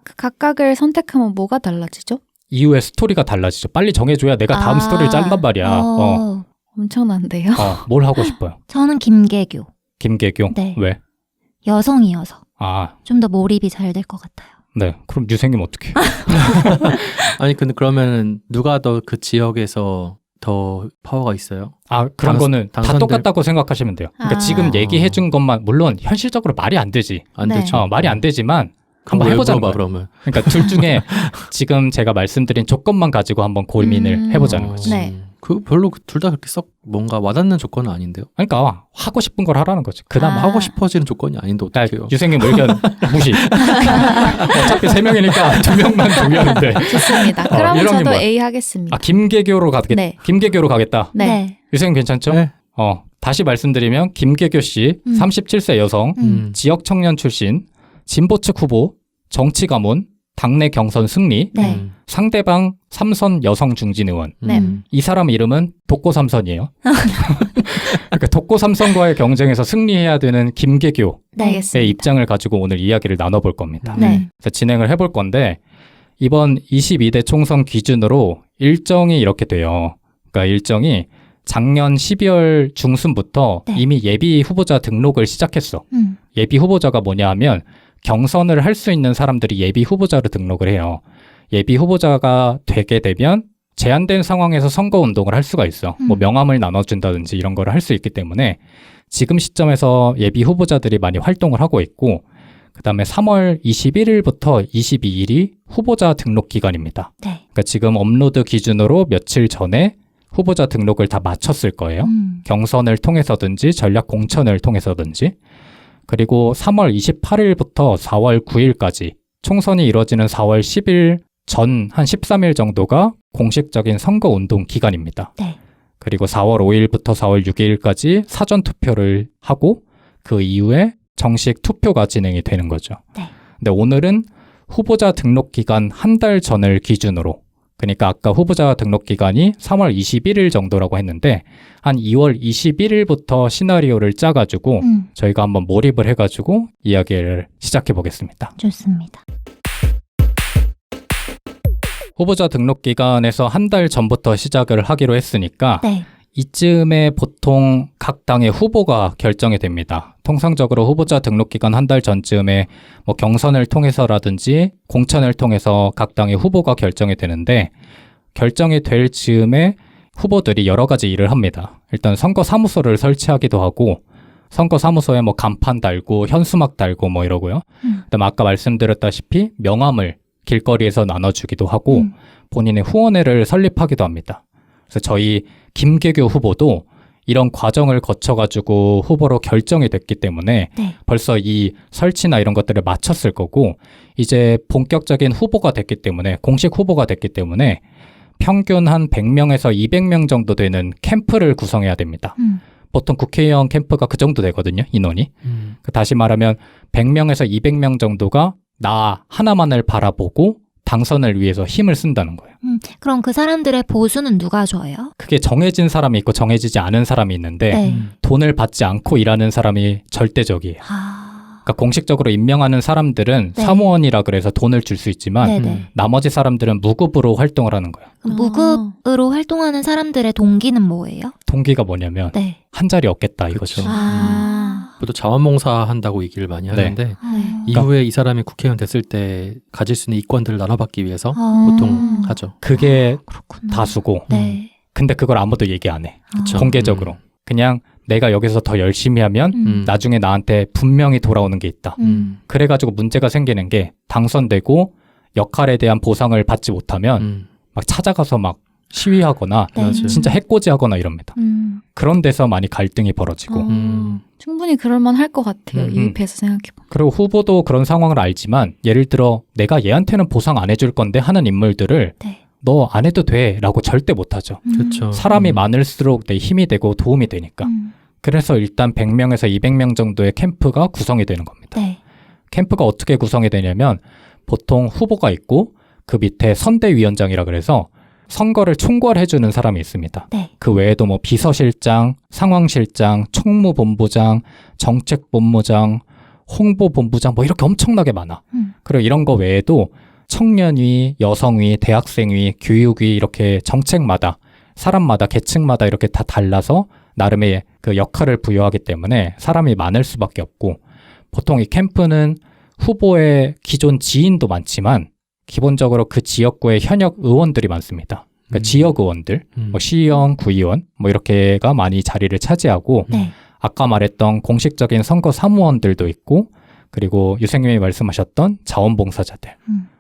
그 각각을 선택하면 뭐가 달라지죠? 이후에 스토리가 달라지죠. 빨리 정해줘야 내가 다음 스토리를 짠단 말이야. 엄청난데요? 뭘 하고 싶어요? 저는 김계교. 김계교? 네. 왜? 여성이어서 아, 좀 더 몰입이 잘 될 것 같아요. 네. 그럼 유생님 어떻게? 아니 근데 그러면 누가 더 그 지역에서 더 파워가 있어요? 아, 그런 거는 다 당선될- 똑같다고 생각하시면 돼요. 그러니까 아. 지금 얘기해준 것만 물론 현실적으로 말이 안 되지. 안 네. 되죠. 말이 안 되지만 그럼 한번 왜 해보자는 물어봐, 거예요. 그러면. 그러니까 둘 중에 지금 제가 말씀드린 조건만 가지고 한번 고민을 해보자는 거지. 네. 그 별로 둘 다 그렇게 썩 뭔가 와닿는 조건은 아닌데요. 그러니까 하고 싶은 걸 하라는 거지. 그나마 아. 하고 싶어지는 조건이 아닌데 야, 어떡해요? 유생님 의견 무시. 어차피 3명이니까 2명만 두명인데. 좋습니다. 그럼 이런 게 저도 뭐야? A 하겠습니다. 아, 김계교로 가겠다. 네. 김계교로 가겠다. 네. 유생님 괜찮죠? 네. 다시 말씀드리면 김계교 씨 37세 여성, 지역 청년 출신, 진보 측 후보, 정치 가문, 당내 경선 승리, 네. 상대방 삼선 여성 중진 의원. 네. 이 사람 이름은 독고 삼선이에요. 그러니까 독고 삼선과의 경쟁에서 승리해야 되는 김계교의 네. 알겠습니다. 입장을 가지고 오늘 이야기를 나눠볼 겁니다. 네. 그래서 진행을 해볼 건데 이번 22대 총선 기준으로 일정이 이렇게 돼요. 그러니까 일정이 작년 12월 중순부터 네. 이미 예비 후보자 등록을 시작했어. 예비 후보자가 뭐냐 하면 경선을 할 수 있는 사람들이 예비 후보자로 등록을 해요. 예비 후보자가 되게 되면 제한된 상황에서 선거 운동을 할 수가 있어. 뭐 명함을 나눠준다든지 이런 거를 할 수 있기 때문에 지금 시점에서 예비 후보자들이 많이 활동을 하고 있고 그다음에 3월 21일부터 22일이 후보자 등록 기간입니다. 네. 그러니까 지금 업로드 기준으로 며칠 전에 후보자 등록을 다 마쳤을 거예요. 경선을 통해서든지 전략 공천을 통해서든지. 그리고 3월 28일부터 4월 9일까지 총선이 이루어지는 4월 10일 전 한 13일 정도가 공식적인 선거운동 기간입니다. 네. 그리고 4월 5일부터 4월 6일까지 사전투표를 하고 그 이후에 정식 투표가 진행이 되는 거죠. 네. 근데 오늘은 후보자 등록 기간 한 달 전을 기준으로 그러니까 아까 후보자 등록 기간이 3월 21일 정도라고 했는데 한 2월 21일부터 시나리오를 짜가지고 저희가 한번 몰입을 해가지고 이야기를 시작해 보겠습니다. 좋습니다. 후보자 등록 기간에서 한 달 전부터 시작을 하기로 했으니까 네. 이쯤에 보통 각 당의 후보가 결정이 됩니다. 통상적으로 후보자 등록 기간 한 달 전쯤에 뭐 경선을 통해서라든지 공천을 통해서 각 당의 후보가 결정이 되는데 결정이 될 즈음에 후보들이 여러 가지 일을 합니다. 일단 선거 사무소를 설치하기도 하고 선거 사무소에 뭐 간판 달고 현수막 달고 뭐 이러고요. 그다음에 아까 말씀드렸다시피 명함을 길거리에서 나눠주기도 하고 본인의 후원회를 설립하기도 합니다. 그래서 저희 김계교 후보도 이런 과정을 거쳐가지고 후보로 결정이 됐기 때문에 네. 벌써 이 설치나 이런 것들을 마쳤을 거고 이제 본격적인 후보가 됐기 때문에 공식 후보가 됐기 때문에 평균 한 100명에서 200명 정도 되는 캠프를 구성해야 됩니다. 보통 국회의원 캠프가 그 정도 되거든요, 인원이. 다시 말하면 100명에서 200명 정도가 나 하나만을 바라보고 당선을 위해서 힘을 쓴다는 거예요. 그럼 그 사람들의 보수는 누가 줘요? 그게 정해진 사람이 있고 정해지지 않은 사람이 있는데 네. 돈을 받지 않고 일하는 사람이 절대적이에요. 그러니까 공식적으로 임명하는 사람들은 네. 사무원이라 그래서 돈을 줄 수 있지만 네네. 나머지 사람들은 무급으로 활동을 하는 거예요. 그럼 무급으로 활동하는 사람들의 동기는 뭐예요? 동기가 뭐냐면 네. 한 자리 없겠다 이거죠. 그렇죠. 아. 또 자원봉사 한다고 얘기를 많이 하는데 네. 이후에 이 사람이 국회의원 됐을 때 가질 수 있는 이권들을 나눠받기 위해서 아. 보통 하죠. 그게 그렇구나. 다수고 네. 근데 그걸 아무도 얘기 안 해. 그쵸. 공개적으로. 그냥 내가 여기서 더 열심히 하면 나중에 나한테 분명히 돌아오는 게 있다. 그래가지고 문제가 생기는 게 당선되고 역할에 대한 보상을 받지 못하면 막 찾아가서 막 시위하거나 네. 맞아요. 진짜 해코지하거나 이럽니다. 그런 데서 많이 갈등이 벌어지고 충분히 그럴만 할 것 같아요. 음. 이입해서 생각해보면. 그리고 후보도 그런 상황을 알지만 예를 들어 내가 얘한테는 보상 안 해줄 건데 하는 인물들을 네. 너 안 해도 돼 라고 절대 못하죠. 그렇죠. 사람이 많을수록 내 힘이 되고 도움이 되니까. 그래서 일단 100명에서 200명 정도의 캠프가 구성이 되는 겁니다. 네. 캠프가 어떻게 구성이 되냐면 보통 후보가 있고 그 밑에 선대위원장이라 그래서 선거를 총괄해주는 사람이 있습니다. 네. 그 외에도 뭐 비서실장, 상황실장, 총무본부장, 정책본부장, 홍보본부장 뭐 이렇게 엄청나게 많아. 그리고 이런 거 외에도 청년위, 여성위, 대학생위, 교육위 이렇게 정책마다 사람마다 계층마다 이렇게 다 달라서 나름의 그 역할을 부여하기 때문에 사람이 많을 수밖에 없고 보통 이 캠프는 후보의 기존 지인도 많지만 기본적으로 그 지역구의 현역 의원들이 많습니다. 그러니까 지역 의원들, 뭐 시의원, 구의원 뭐 이렇게가 많이 자리를 차지하고 네. 아까 말했던 공식적인 선거 사무원들도 있고 그리고 유생님이 말씀하셨던 자원봉사자들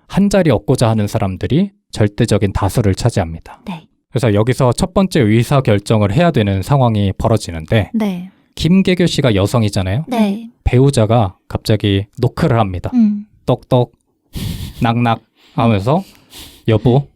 한 자리 얻고자 하는 사람들이 절대적인 다수를 차지합니다. 네. 그래서 여기서 첫 번째 의사결정을 해야 되는 상황이 벌어지는데 네. 김계교 씨가 여성이잖아요. 네. 배우자가 갑자기 노크를 합니다. 똑똑 낙낙 하면서 여보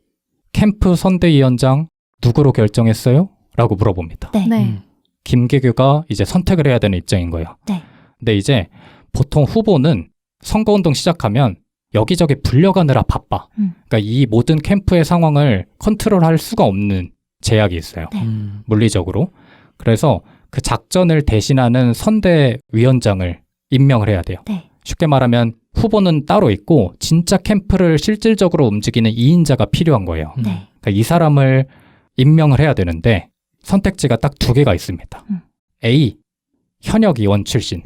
캠프 선대위원장 누구로 결정했어요? 라고 물어봅니다. 네. 네. 김계교가 이제 선택을 해야 되는 입장인 거예요. 네. 근데 이제 보통 후보는 선거운동 시작하면 여기저기 불려가느라 바빠. 그러니까 이 모든 캠프의 상황을 컨트롤할 수가 없는 제약이 있어요. 네. 물리적으로. 그래서 그 작전을 대신하는 선대위원장을 임명을 해야 돼요. 네. 쉽게 말하면 후보는 따로 있고 진짜 캠프를 실질적으로 움직이는 2인자가 필요한 거예요. 네. 그러니까 이 사람을 임명을 해야 되는데 선택지가 딱 2개가 있습니다. A, 현역 의원 출신.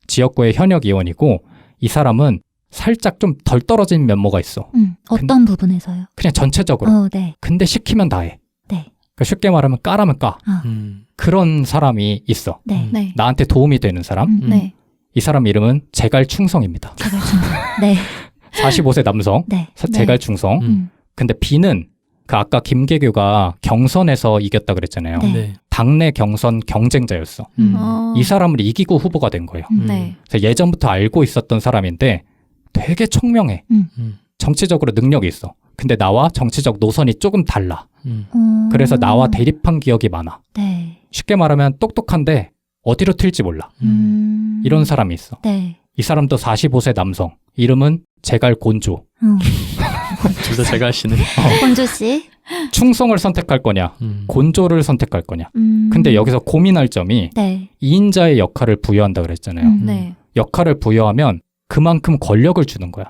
지역구의 현역 의원이고 이 사람은 살짝 좀 덜 떨어진 면모가 있어. 어떤 부분에서요? 그냥 전체적으로. 네. 근데 시키면 다 해. 네. 그러니까 쉽게 말하면 까라면 까. 그런 사람이 있어. 네. 네. 나한테 도움이 되는 사람. 네. 이 사람 이름은 제갈충성입니다. 네. 45세 남성. 네. 제갈충성. 근데 B는 그 아까 김계규가 경선에서 이겼다 그랬잖아요. 네. 네. 당내 경선 경쟁자였어. 이 사람을 이기고 후보가 된 거예요. 네. 그래서 예전부터 알고 있었던 사람인데 되게 총명해. 정치적으로 능력이 있어. 근데 나와 정치적 노선이 조금 달라. 그래서 나와 대립한 기억이 많아. 네. 쉽게 말하면 똑똑한데 어디로 튈지 몰라. 이런 사람이 있어. 네. 이 사람도 45세 남성. 이름은 제갈곤조. 둘 다 제가 하시는. 권주 씨. 충성을 선택할 거냐, 곤조를 선택할 거냐. 근데 여기서 고민할 점이 네. 2인자의 역할을 부여한다 그랬잖아요. 네. 역할을 부여하면 그만큼 권력을 주는 거야.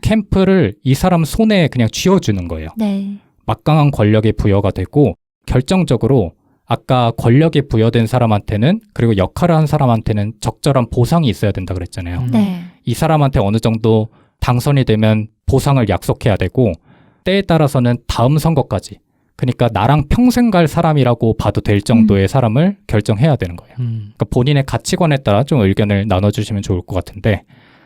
캠프를 이 사람 손에 그냥 쥐어주는 거예요. 네. 막강한 권력이 부여가 되고 결정적으로 아까 권력이 부여된 사람한테는 그리고 역할을 한 사람한테는 적절한 보상이 있어야 된다 그랬잖아요. 네. 이 사람한테 어느 정도 당선이 되면 보상을 약속해야 되고 때에 따라서는 다음 선거까지 그러니까 나랑 평생 갈 사람이라고 봐도 될 정도의 사람을 결정해야 되는 거예요. 그러니까 본인의 가치관에 따라 좀 의견을 나눠주시면 좋을 것 같은데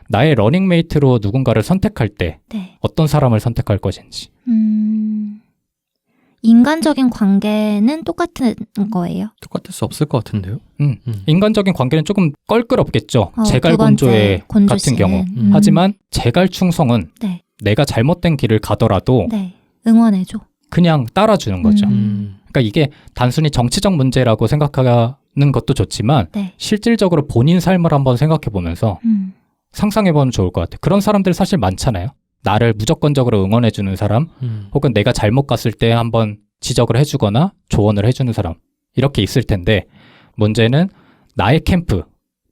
나의 러닝메이트로 누군가를 선택할 때 네. 어떤 사람을 선택할 것인지. 인간적인 관계는 똑같은 거예요? 똑같을 수 없을 것 같은데요. 인간적인 관계는 조금 껄끄럽겠죠. 두 제갈곤조의 번째, 곤조 같은 씨는. 경우. 하지만 제갈충성은 네. 내가 잘못된 길을 가더라도 네. 응원해줘. 그냥 따라주는 거죠. 그러니까 이게 단순히 정치적 문제라고 생각하는 것도 좋지만 네. 실질적으로 본인 삶을 한번 생각해 보면서 상상해보면 좋을 것 같아요. 그런 사람들 사실 많잖아요. 나를 무조건적으로 응원해주는 사람 혹은 내가 잘못 갔을 때 한번 지적을 해주거나 조언을 해주는 사람 이렇게 있을 텐데 문제는 나의 캠프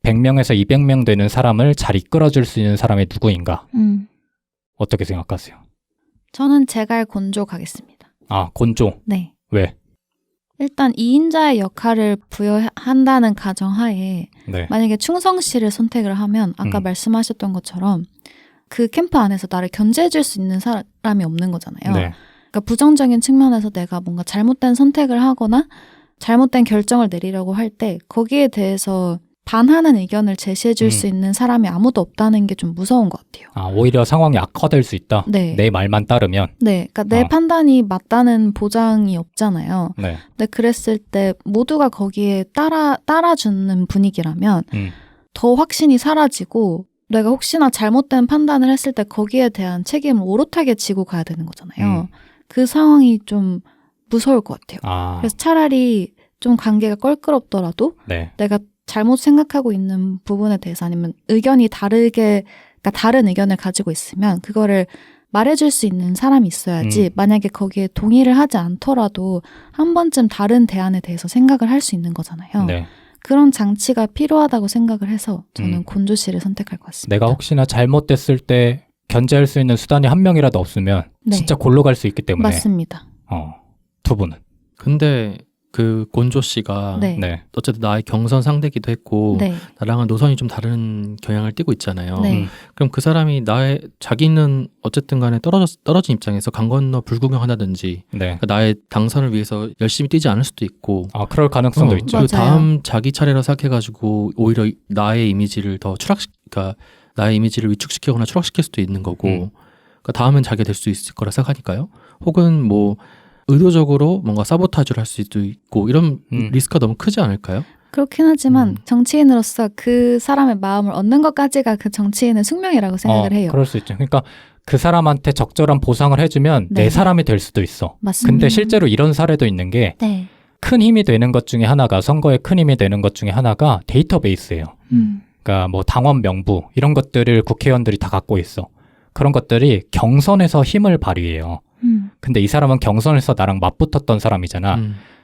100명에서 200명 되는 사람을 잘 이끌어줄 수 있는 사람이 누구인가? 어떻게 생각하세요? 저는 제갈곤조 가겠습니다. 아, 곤조. 네. 왜? 일단 2인자의 역할을 부여한다는 가정하에 네. 만약에 충성 씨를 선택을 하면 아까 말씀하셨던 것처럼 그 캠프 안에서 나를 견제해줄 수 있는 사람이 없는 거잖아요. 네. 그러니까 부정적인 측면에서 내가 뭔가 잘못된 선택을 하거나 잘못된 결정을 내리려고 할 때 거기에 대해서 반하는 의견을 제시해줄 수 있는 사람이 아무도 없다는 게 좀 무서운 것 같아요. 아, 오히려 상황이 악화될 수 있다? 네. 내 말만 따르면? 네. 그러니까 내 판단이 맞다는 보장이 없잖아요. 네. 근데 그랬을 때 모두가 거기에 따라주는 분위기라면 더 확신이 사라지고 내가 혹시나 잘못된 판단을 했을 때 거기에 대한 책임을 오롯하게 지고 가야 되는 거잖아요. 그 상황이 좀 무서울 것 같아요. 아. 그래서 차라리 좀 관계가 껄끄럽더라도 네. 내가 잘못 생각하고 있는 부분에 대해서 아니면 의견이 그러니까 다른 의견을 가지고 있으면 그거를 말해줄 수 있는 사람이 있어야지 만약에 거기에 동의를 하지 않더라도 한 번쯤 다른 대안에 대해서 생각을 할 수 있는 거잖아요. 네. 그런 장치가 필요하다고 생각을 해서 저는 곤조 씨를 선택할 것 같습니다. 내가 혹시나 잘못됐을 때 견제할 수 있는 수단이 한 명이라도 없으면 네. 진짜 골로 갈 수 있기 때문에. 맞습니다. 두 분은? 근데 그 곤조 씨가 네. 네. 어쨌든 나의 경선 상대기도 했고 네. 나랑은 노선이 좀 다른 경향을 띠고 있잖아요. 네. 그럼 그 사람이 자기는 어쨌든 간에 떨어진 입장에서 강 건너 불구경한다든지 네. 그러니까 나의 당선을 위해서 열심히 뛰지 않을 수도 있고 아, 그럴 가능성도 있죠. 그리고 맞아요. 다음 자기 차례라 생각해가지고 오히려 나의 이미지를 더 그러니까 나의 이미지를 위축시키거나 추락시킬 수도 있는 거고 그러니까 다음엔 자기가 될 수 있을 거라 생각하니까요. 혹은 뭐 의도적으로 뭔가 사보타주를 할 수도 있고 이런 리스크가 너무 크지 않을까요? 그렇긴 하지만 정치인으로서 그 사람의 마음을 얻는 것까지가 그 정치인의 숙명이라고 생각을 해요. 그럴 수 있죠. 그러니까 그 사람한테 적절한 보상을 해주면 네. 내 사람이 될 수도 있어. 맞습니다. 근데 실제로 이런 사례도 있는 게 네. 큰 힘이 되는 것 중에 하나가 선거에 큰 힘이 되는 것 중에 하나가 데이터베이스예요. 그러니까 뭐 당원 명부 이런 것들을 국회의원들이 다 갖고 있어. 그런 것들이 경선에서 힘을 발휘해요. 근데 이 사람은 경선에서 나랑 맞붙었던 사람이잖아.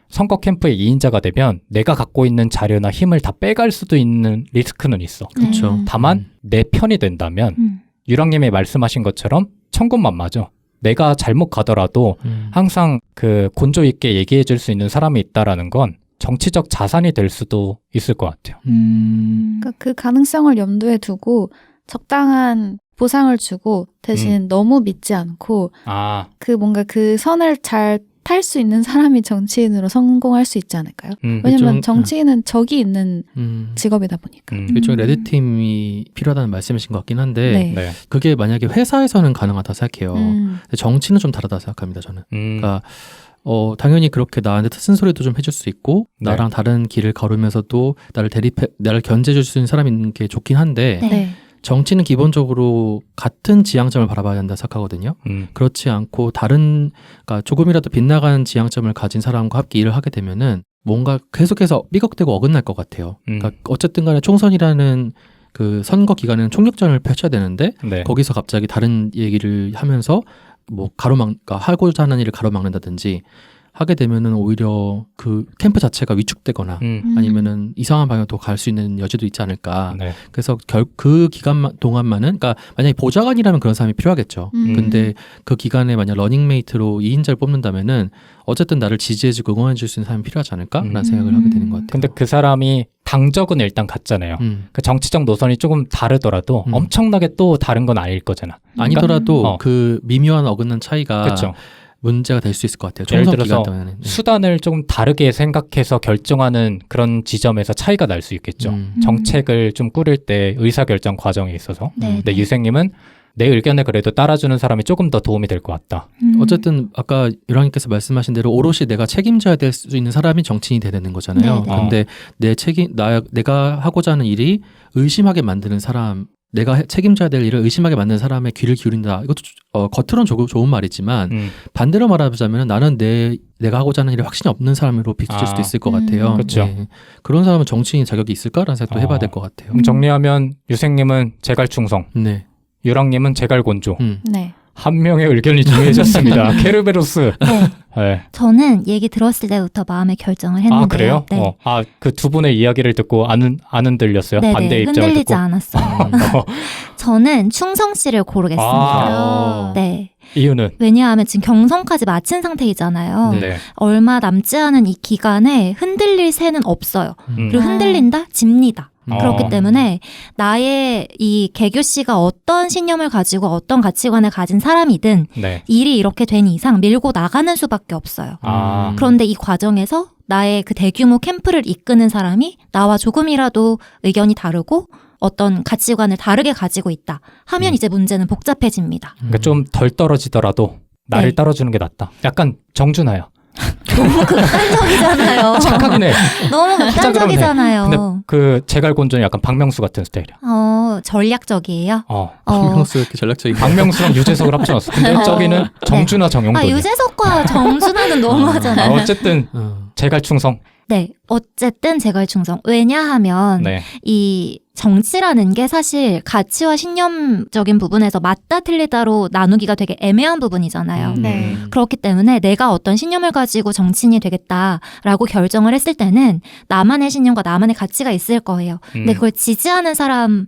선거 캠프의 2인자가 되면 내가 갖고 있는 자료나 힘을 다 빼갈 수도 있는 리스크는 있어. 그렇죠. 다만 내 편이 된다면 유랑님이 말씀하신 것처럼 천군만마죠. 내가 잘못 가더라도 항상 그 곤조 있게 얘기해 줄 수 있는 사람이 있다라는 건 정치적 자산이 될 수도 있을 것 같아요. 그러니까 그 가능성을 염두에 두고 적당한 보상을 주고 대신 너무 믿지 않고 그 뭔가 그 선을 잘 탈 수 있는 사람이 정치인으로 성공할 수 있지 않을까요? 왜냐면 정치인은 적이 있는 직업이다 보니까. 일종의 레드팀이 필요하다는 말씀이신 것 같긴 한데 네. 그게 만약에 회사에서는 가능하다 생각해요. 근데 정치는 좀 다르다 생각합니다. 저는. 그러니까 당연히 그렇게 나한테 쓴소리도 좀 해줄 수 있고 나랑 다른 길을 걸으면서도 나를 견제해줄 수 있는 사람이 있는 게 좋긴 한데 네. 정치는 기본적으로 같은 지향점을 바라봐야 한다 생각하거든요. 그렇지 않고 그러니까 조금이라도 빗나간 지향점을 가진 사람과 함께 일을 하게 되면은 뭔가 계속해서 삐걱대고 어긋날 것 같아요. 그러니까 어쨌든 간에 총선이라는 그 선거 기간에는 총력전을 펼쳐야 되는데 거기서 갑자기 다른 얘기를 하면서 뭐 그러니까 하고자 하는 일을 가로막는다든지 하게 되면은 오히려 그 캠프 자체가 위축되거나 아니면은 이상한 방향으로 갈 수 있는 여지도 있지 않을까. 그래서 그 기간 동안만은 그러니까 만약에 보좌관이라면 그런 사람이 필요하겠죠. 근데 그 기간에 만약 러닝메이트로 2인자를 뽑는다면은 어쨌든 나를 지지해주고 응원해줄 수 있는 사람이 필요하지 않을까라는 생각을 하게 되는 것 같아요. 근데 그 사람이 당적은 일단 같잖아요. 그 정치적 노선이 조금 다르더라도 엄청나게 또 다른 건 아닐 거잖아. 아니더라도 그 미묘한 어긋난 차이가 그쵸. 문제가 될 수 있을 것 같아요. 예를 들어서 수단을 조금 다르게 생각해서 결정하는 그런 지점에서 차이가 날 수 있겠죠. 정책을 좀 꾸릴 때 의사결정 과정에 있어서. 근데 유생님은 내 의견에 그래도 따라주는 사람이 조금 더 도움이 될 것 같다. 어쨌든 아까 유랑님께서 말씀하신 대로 오롯이 내가 책임져야 될 수 있는 사람이 정치인이 돼야 되는 거잖아요. 근데 내가 하고자 하는 일이 의심하게 만드는 사람, 내가 책임져야 될 일을 의심하게 만드는 사람의 귀를 기울인다. 이것도 겉으로는 좋은 말이지만 반대로 말하자면 나는 내가 하고자 하는 일에 확신이 없는 사람으로 비춰질 수도 있을 것 같아요. 그렇죠. 그런 사람은 정치인 자격이 있을까라는 생각도 해봐야 될 것 같아요. 그럼 정리하면 유생님은 제갈충성, 유랑님은 제갈곤조. 네. 한 명의 의견이 중요해졌습니다. 케르베로스. 저는 얘기 들었을 때부터 마음의 결정을 했는데요. 아, 그래요? 네. 그 두 분의 이야기를 듣고 안 흔들렸어요? 네네, 반대 입장을 흔들리지 듣고? 않았어요. 저는 충성 씨를 고르겠습니다. 네. 이유는? 왜냐하면 지금 경선까지 마친 상태이잖아요. 네. 얼마 남지 않은 이 기간에 흔들릴 새는 없어요. 그리고 흔들린다? 집니다. 그렇기 때문에 나의 이 개교 씨가 어떤 신념을 가지고 어떤 가치관을 가진 사람이든 일이 이렇게 된 이상 밀고 나가는 수밖에 없어요. 그런데 이 과정에서 나의 그 대규모 캠프를 이끄는 사람이 나와 조금이라도 의견이 다르고 어떤 가치관을 다르게 가지고 있다 하면 이제 문제는 복잡해집니다. 그러니까 좀 덜 떨어지더라도 나를 따라주는 게 낫다. 약간 정준하요. 너무 극단적이잖아요. 착하긴 해. 너무 극단적이잖아요. 근데 그 제갈곤조는 약간 박명수 같은 스타일이야. 전략적이에요? 박명수 이렇게 전략적인. 박명수랑 유재석을 합쳐놨어. 근데 저기는 정준하, 정영돈. 유재석과 정준하는 너무하잖아요. 어쨌든 제갈충성. 네, 어쨌든 제갈충성. 왜냐하면 이 정치라는 게 사실 가치와 신념적인 부분에서 맞다 틀리다로 나누기가 되게 애매한 부분이잖아요. 그렇기 때문에 내가 어떤 신념을 가지고 정치인이 되겠다라고 결정을 했을 때는 나만의 신념과 나만의 가치가 있을 거예요. 근데 그걸 지지하는 사람을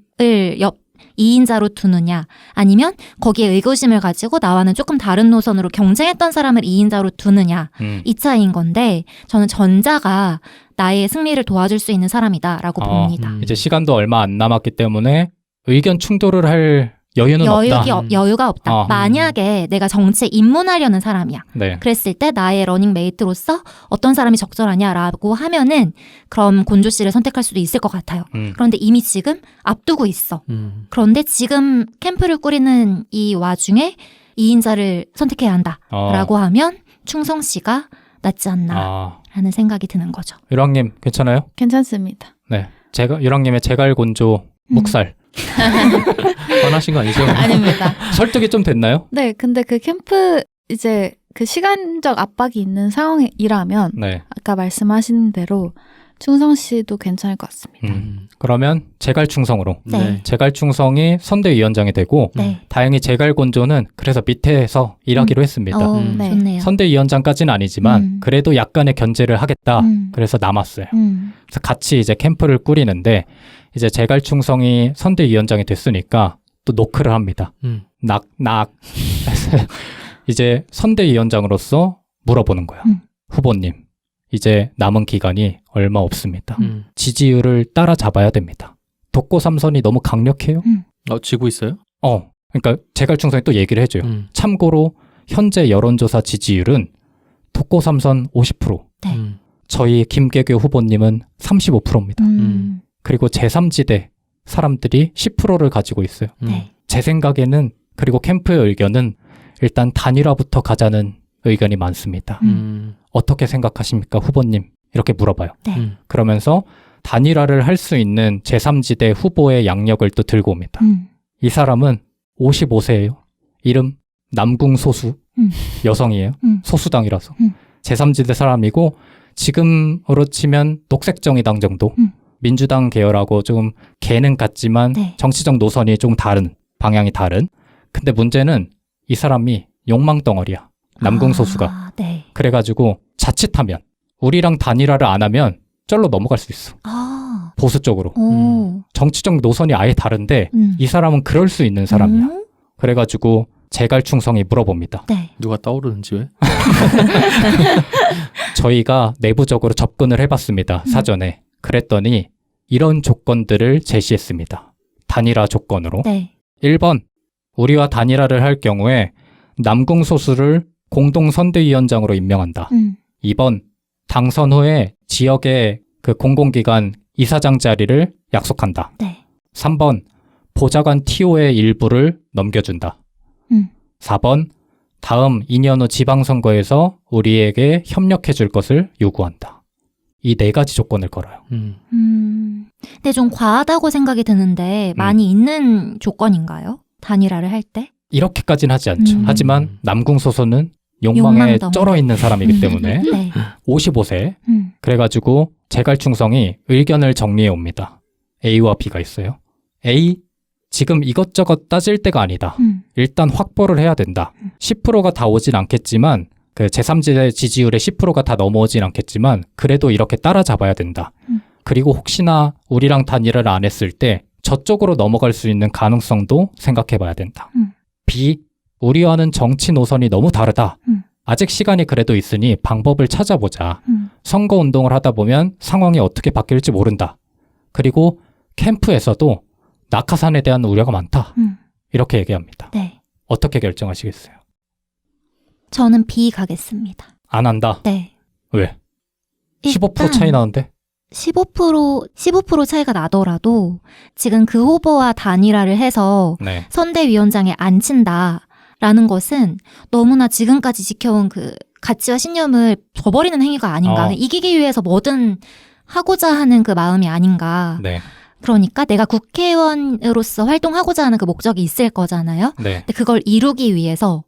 2인자로 두느냐 아니면 거기에 의구심을 가지고 나와는 조금 다른 노선으로 경쟁했던 사람을 2인자로 두느냐 이 차이인 건데 저는 전자가 나의 승리를 도와줄 수 있는 사람이다라고 봅니다. 이제 시간도 얼마 안 남았기 때문에 의견 충돌을 할 여유는 없다. 여유가 없다. 만약에 내가 정치에 입문하려는 사람이야. 그랬을 때 나의 러닝메이트로서 어떤 사람이 적절하냐라고 하면은 그럼 곤조 씨를 선택할 수도 있을 것 같아요. 그런데 이미 지금 앞두고 있어. 그런데 지금 캠프를 꾸리는 이 와중에 2인자를 선택해야 한다라고 하면 충성 씨가 낫지 않나라는 생각이 드는 거죠. 유랑님 괜찮아요? 괜찮습니다. 네, 유랑님의 제갈곤조 묵살. 화나신 거 아니죠? 아닙니다. 설득이 좀 됐나요? 네, 근데 그 캠프 이제 그 시간적 압박이 있는 상황이라면 아까 말씀하신 대로 충성 씨도 괜찮을 것 같습니다. 그러면 제갈충성으로. 네. 제갈충성이 선대위원장이 되고 네. 다행히 제갈곤조는 그래서 밑에서 일하기로 했습니다. 네. 좋네요. 선대위원장까지는 아니지만 그래도 약간의 견제를 하겠다. 그래서 남았어요. 그래서 같이 이제 캠프를 꾸리는데 이제 제갈충성이 선대위원장이 됐으니까 또 노크를 합니다. 낙낙. 이제 선대위원장으로서 물어보는 거야. 후보님, 이제 남은 기간이 얼마 없습니다. 지지율을 따라잡아야 됩니다. 독고 삼선이 너무 강력해요. 지고 있어요? 그러니까 제갈충성이 또 얘기를 해줘요. 참고로 현재 여론조사 지지율은 독고 삼선 50%, 네. 저희 김계교 후보님은 35%입니다. 그리고 제3지대 사람들이 10%를 가지고 있어요. 네. 제 생각에는 그리고 캠프의 의견은 일단 단일화부터 가자는 의견이 많습니다. 어떻게 생각하십니까, 후보님? 이렇게 물어봐요. 네. 그러면서 단일화를 할 수 있는 제3지대 후보의 양력을 또 들고 옵니다. 이 사람은 55세예요. 이름 남궁소수. 여성이에요. 소수당이라서. 제3지대 사람이고 지금으로 치면 녹색정의당 정도. 민주당 계열하고 좀 개는 같지만 네. 정치적 노선이 좀 다른, 방향이 다른. 근데 문제는 이 사람이 욕망덩어리야. 남궁소수가. 네. 그래가지고 자칫하면 우리랑 단일화를 안 하면 쩔로 넘어갈 수 있어. 보수 쪽으로. 정치적 노선이 아예 다른데 이 사람은 그럴 수 있는 사람이야. 그래가지고 제갈충성이 물어봅니다. 네. 누가 떠오르는지 왜? 저희가 내부적으로 접근을 해봤습니다. 사전에. 그랬더니 이런 조건들을 제시했습니다. 단일화 조건으로. 네. 1번, 우리와 단일화를 할 경우에 남궁소수를 공동선대위원장으로 임명한다. 2번, 당선 후에 지역의 그 공공기관 이사장 자리를 약속한다. 네. 3번, 보좌관 TO의 일부를 넘겨준다. 4번, 다음 2년 후 지방선거에서 우리에게 협력해 줄 것을 요구한다. 이 4가지 조건을 걸어요. 근데 좀 과하다고 생각이 드는데 많이 있는 조건인가요? 단일화를 할 때? 이렇게까지는 하지 않죠. 하지만 남궁소수는 욕망에 욕망 쩔어 있는 사람이기 때문에 네. 55세. 그래가지고 제갈충성이 의견을 정리해 옵니다. A와 B가 있어요. A, 지금 이것저것 따질 때가 아니다. 일단 확보를 해야 된다. 10%가 다 오진 않겠지만 그 제3지대 지지율의 10%가 다 넘어오진 않겠지만 그래도 이렇게 따라잡아야 된다. 그리고 혹시나 우리랑 단일화를 안 했을 때 저쪽으로 넘어갈 수 있는 가능성도 생각해 봐야 된다. B, 우리와는 정치 노선이 너무 다르다. 아직 시간이 그래도 있으니 방법을 찾아보자. 선거운동을 하다 보면 상황이 어떻게 바뀔지 모른다. 그리고 캠프에서도 낙하산에 대한 우려가 많다. 이렇게 얘기합니다. 네. 어떻게 결정하시겠어요? 저는 B 가겠습니다. 안 한다? 네. 왜? 일단 15% 차이 나는데? 15% 차이가 나더라도 지금 그 후보와 단일화를 해서 네. 선대위원장에 앉힌다라는 것은 너무나 지금까지 지켜온 그 가치와 신념을 저버리는 행위가 아닌가. 이기기 위해서 뭐든 하고자 하는 그 마음이 아닌가. 네. 그러니까 내가 국회의원으로서 활동하고자 하는 그 목적이 있을 거잖아요. 네. 근데 그걸 이루기 위해서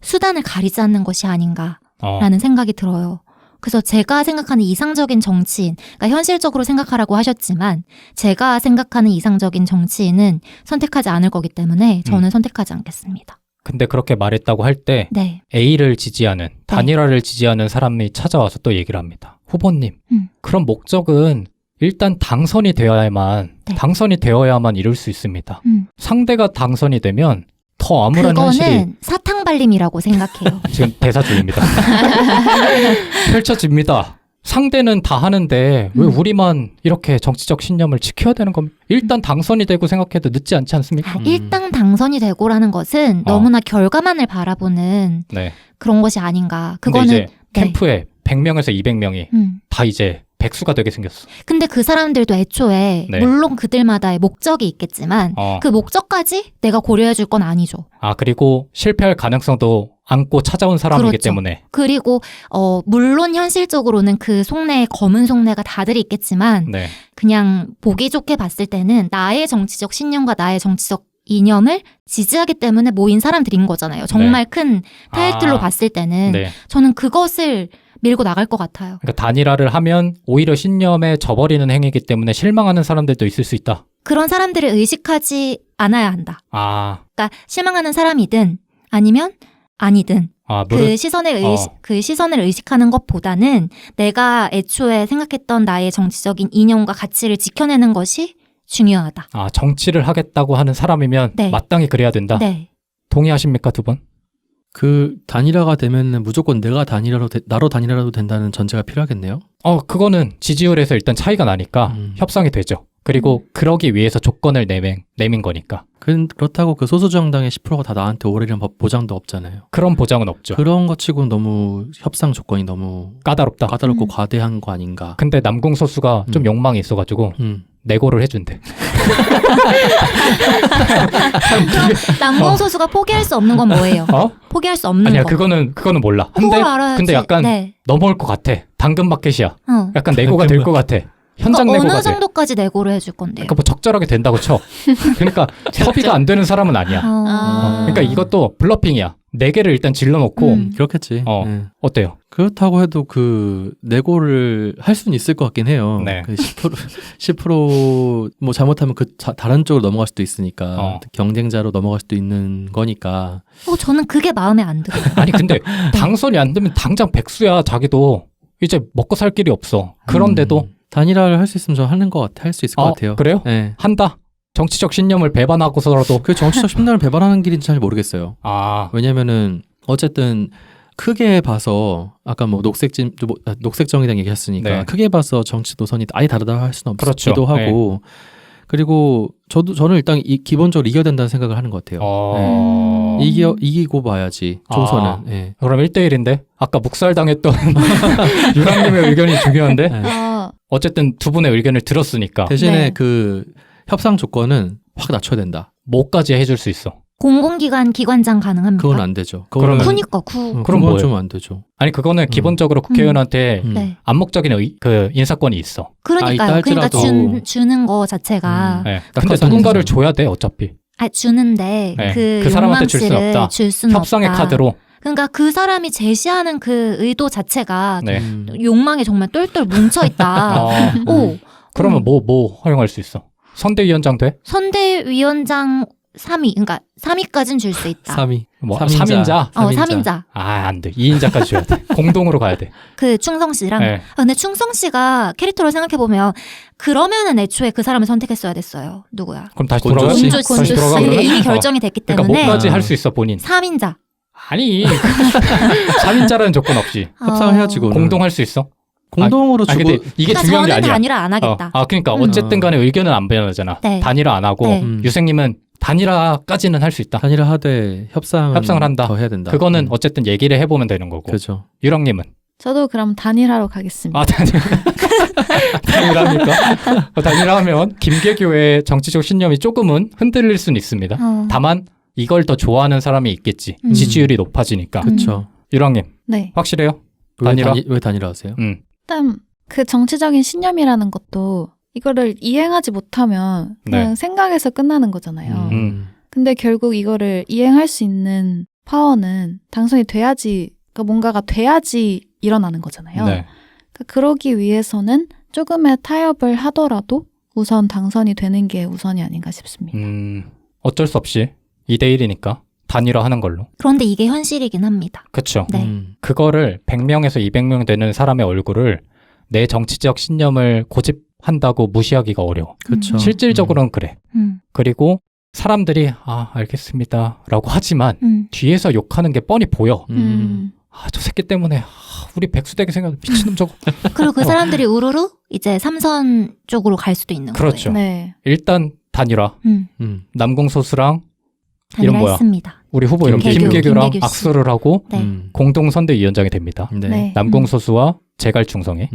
수단을 가리지 않는 것이 아닌가라는 생각이 들어요. 그래서 제가 생각하는 이상적인 정치인, 그러니까 현실적으로 생각하라고 하셨지만 제가 생각하는 이상적인 정치인은 선택하지 않을 거기 때문에 저는 선택하지 않겠습니다. 근데 그렇게 말했다고 할 때 네. A를 지지하는, 단일화를 지지하는 사람이 찾아와서 또 얘기를 합니다. 후보님, 그런 목적은 일단 당선이 되어야만 이룰 수 있습니다. 상대가 당선이 되면 더 암울한 현실이 그거는 사탕발림이라고 생각해요. 지금 대사 중입니다. 펼쳐집니다. 상대는 다 하는데 왜 우리만 이렇게 정치적 신념을 지켜야 되는 겁니까? 일단 당선이 되고 생각해도 늦지 않지 않습니까? 일단 당선이 되고라는 것은 너무나 결과만을 바라보는 네. 그런 것이 아닌가. 근데 그거는 이제 캠프에 100명에서 200명이 다 이제 백수가 되게 생겼어. 근데 그 사람들도 애초에 네. 물론 그들마다의 목적이 있겠지만 그 목적까지 내가 고려해 줄 건 아니죠. 그리고 실패할 가능성도 안고 찾아온 사람이기 그렇죠. 때문에. 그리고 물론 현실적으로는 그 속내에 검은 속내가 다들 있겠지만 네. 그냥 보기 좋게 봤을 때는 나의 정치적 신념과 나의 정치적 이념을 지지하기 때문에 모인 사람들인 거잖아요. 정말 큰 타이틀로 봤을 때는 네. 저는 그것을 밀고 나갈 것 같아요. 그러니까 단일화를 하면 오히려 신념에 져버리는 행위이기 때문에 실망하는 사람들도 있을 수 있다. 그런 사람들을 의식하지 않아야 한다. 아, 그러니까 실망하는 사람이든 아니면 아니든 그 시선을 의식하는 것보다는 내가 애초에 생각했던 나의 정치적인 이념과 가치를 지켜내는 것이 중요하다. 아, 정치를 하겠다고 하는 사람이면 네. 마땅히 그래야 된다. 네. 동의하십니까, 두 분? 그 단일화가 되면은 무조건 나로 단일화도 된다는 전제가 필요하겠네요. 그거는 지지율에서 일단 차이가 나니까 협상이 되죠. 그리고 그러기 위해서 조건을 내민 거니까. 그렇다고 그 소수 정당의 10%가 다 나한테 오래란 보장도 없잖아요. 그런 보장은 없죠. 그런 것 치고는 너무 협상 조건이 너무 까다롭다. 까다롭고 과대한 거 아닌가. 근데 남궁소수가 좀 욕망이 있어가지고 내고를 해준대. 남궁소수가 포기할 수 없는 건 뭐예요? 포기할 수 없는 아니야, 거. 그거는 몰라. 근데 약간 네. 넘어올 것 같아. 당근마켓이야. 약간 내고가 될 것 같아. 현장 그러니까 내고가 어느 돼. 정도까지 내고를 해줄 건데요? 그러니까 뭐 적절하게 된다고 쳐. 그러니까 협의가 안 되는 사람은 아니야. 그러니까 이것도 블러핑이야. 4개를 일단 질러놓고 그렇겠지. 어때요? 그렇다고 해도 그 내고를 할 수는 있을 것 같긴 해요. 네. 그 10%뭐 잘못하면 다른 쪽으로 넘어갈 수도 있으니까 경쟁자로 넘어갈 수도 있는 거니까. 저는 그게 마음에 안 들어요. 아니 근데 당선이 안 되면 당장 백수야. 자기도 이제 먹고 살 길이 없어. 그런데도 단일화를 할 수 있으면 저 하는 것 같아. 할 수 있을 것 같아요. 그래요? 네. 한다. 정치적 신념을 배반하고서라도. 그 정치적 신념을 배반하는 길인지 잘 모르겠어요. 왜냐면은 어쨌든 크게 봐서 아까 뭐 녹색정의당 얘기했으니까 네. 크게 봐서 정치 노선이 아예 다르다 할 수는 그렇죠. 없기도 하고 그리고 저는 일단 기본적으로 이겨야 된다는 생각을 하는 것 같아요. 이기고 봐야지 총선은. 네. 그럼 1대1인데 아까 묵살당했던 유랑님의 의견이 중요한데 어쨌든 두 분의 의견을 들었으니까 대신에 그 협상 조건은 확 낮춰야 된다. 뭐까지 해줄 수 있어? 공공기관 기관장 가능합니까? 그건 안 되죠. 그럼 그건 좀 안 되죠. 아니 그거는 기본적으로 국회의원한테 네. 암묵적인 그 인사권이 있어. 그러니까요. 그러니까 주는 거 자체가. 네. 근데 누군가를 줘야 돼 어차피. 주는데 네. 그 사람한테 줄 수는 없다. 줄 수는 협상의 없다. 카드로. 그러니까 그 사람이 제시하는 그 의도 자체가 네. 욕망에 정말 똘똘 뭉쳐 있다. 그러면 뭐 허용할 수 있어? 선대위원장 돼? 선대위원장 3위, 그러니까 3위까지는 줄 수 있다. 3위. 뭐 3인자? 3인자. 안 돼. 2인자까지 줘야 돼. 공동으로 가야 돼. 그 충성 씨랑. 네. 근데 충성 씨가 캐릭터로 생각해 보면 그러면은 애초에 그 사람을 선택했어야 됐어요. 누구야? 그럼 다시 곤조 돌아가? 씨? 다시 돌아가 씨. 그러면? 이미 결정이 됐기 그러니까 때문에. 뭐까지 할 수 있어 본인? 3인자. 아니 3인자라는 조건 없이 협상해야지 그거는. 공동할 수 있어? 공동으로 주고 근데 이게 그러니까 중요한 게 저는 아니야. 단일화 안 하겠다. 그러니까 어쨌든 간에 의견은 안 변하잖아. 네. 단일화 안 하고 네. 유생님은 단일화까지는 할 수 있다. 단일화 하되 협상을 한다. 더 해야 된다. 그거는 어쨌든 얘기를 해보면 되는 거고. 그렇죠. 유랑님은? 저도 그럼 단일화로 가겠습니다. 단일화입니까? 단일화하면 김계교의 정치적 신념이 조금은 흔들릴 수는 있습니다. 다만 이걸 더 좋아하는 사람이 있겠지. 지지율이 높아지니까. 그렇죠. 유랑님 네. 확실해요? 단일화? 왜 단일화 하세요? 일단 그 정치적인 신념이라는 것도 이거를 이행하지 못하면 그냥 생각에서 끝나는 거잖아요. 근데 결국 이거를 이행할 수 있는 파워는 당선이 돼야지, 그러니까 뭔가가 돼야지 일어나는 거잖아요. 네. 그러니까 그러기 위해서는 조금의 타협을 하더라도 우선 당선이 되는 게 우선이 아닌가 싶습니다. 어쩔 수 없이 2대1이니까 단일화하는 걸로. 그런데 이게 현실이긴 합니다. 그렇죠. 네. 그거를 100명에서 200명 되는 사람의 얼굴을 내 정치적 신념을 고집한다고 무시하기가 어려워. 그렇죠. 실질적으로는 그래. 그리고 사람들이 알겠습니다 라고 하지만 뒤에서 욕하는 게 뻔히 보여. 저 새끼 때문에 우리 백수되게 생겨서 미친놈 저거. 그리고 그 사람들이 우르르 이제 삼선 쪽으로 갈 수도 있는 그렇죠. 거예요. 네. 일단 단일화. 남궁소수랑 이름 뭐야? 했습니다. 우리 후보 이름 김계교랑 김계교 씨. 악수를 하고 네. 공동선대위원장이 됩니다. 네. 남궁소수와 제갈충성이.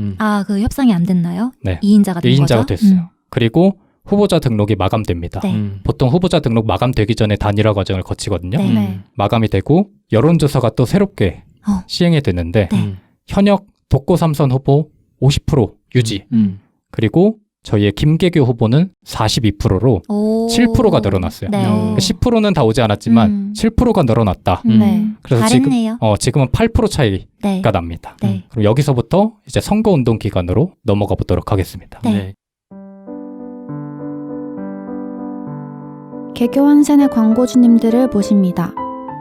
그 협상이 안 됐나요? 네. 2인자가 된 2인자가 거죠? 됐어요. 그리고 후보자 등록이 마감됩니다. 네. 보통 후보자 등록 마감되기 전에 단일화 과정을 거치거든요. 네. 네. 마감이 되고 여론조사가 또 새롭게 시행이 되는데 네. 현역 독고 3선 후보 50% 유지. 그리고 저희의 김계규 후보는 42%로 오. 7%가 늘어났어요. 네. 10%는 다 오지 않았지만 7%가 늘어났다. 네. 그래서 잘했네요. 지금은 8% 차이가 네. 납니다. 네. 그럼 여기서부터 이제 선거운동 기간으로 넘어가 보도록 하겠습니다. 네. 개교 한센의 광고주님들을 모십니다.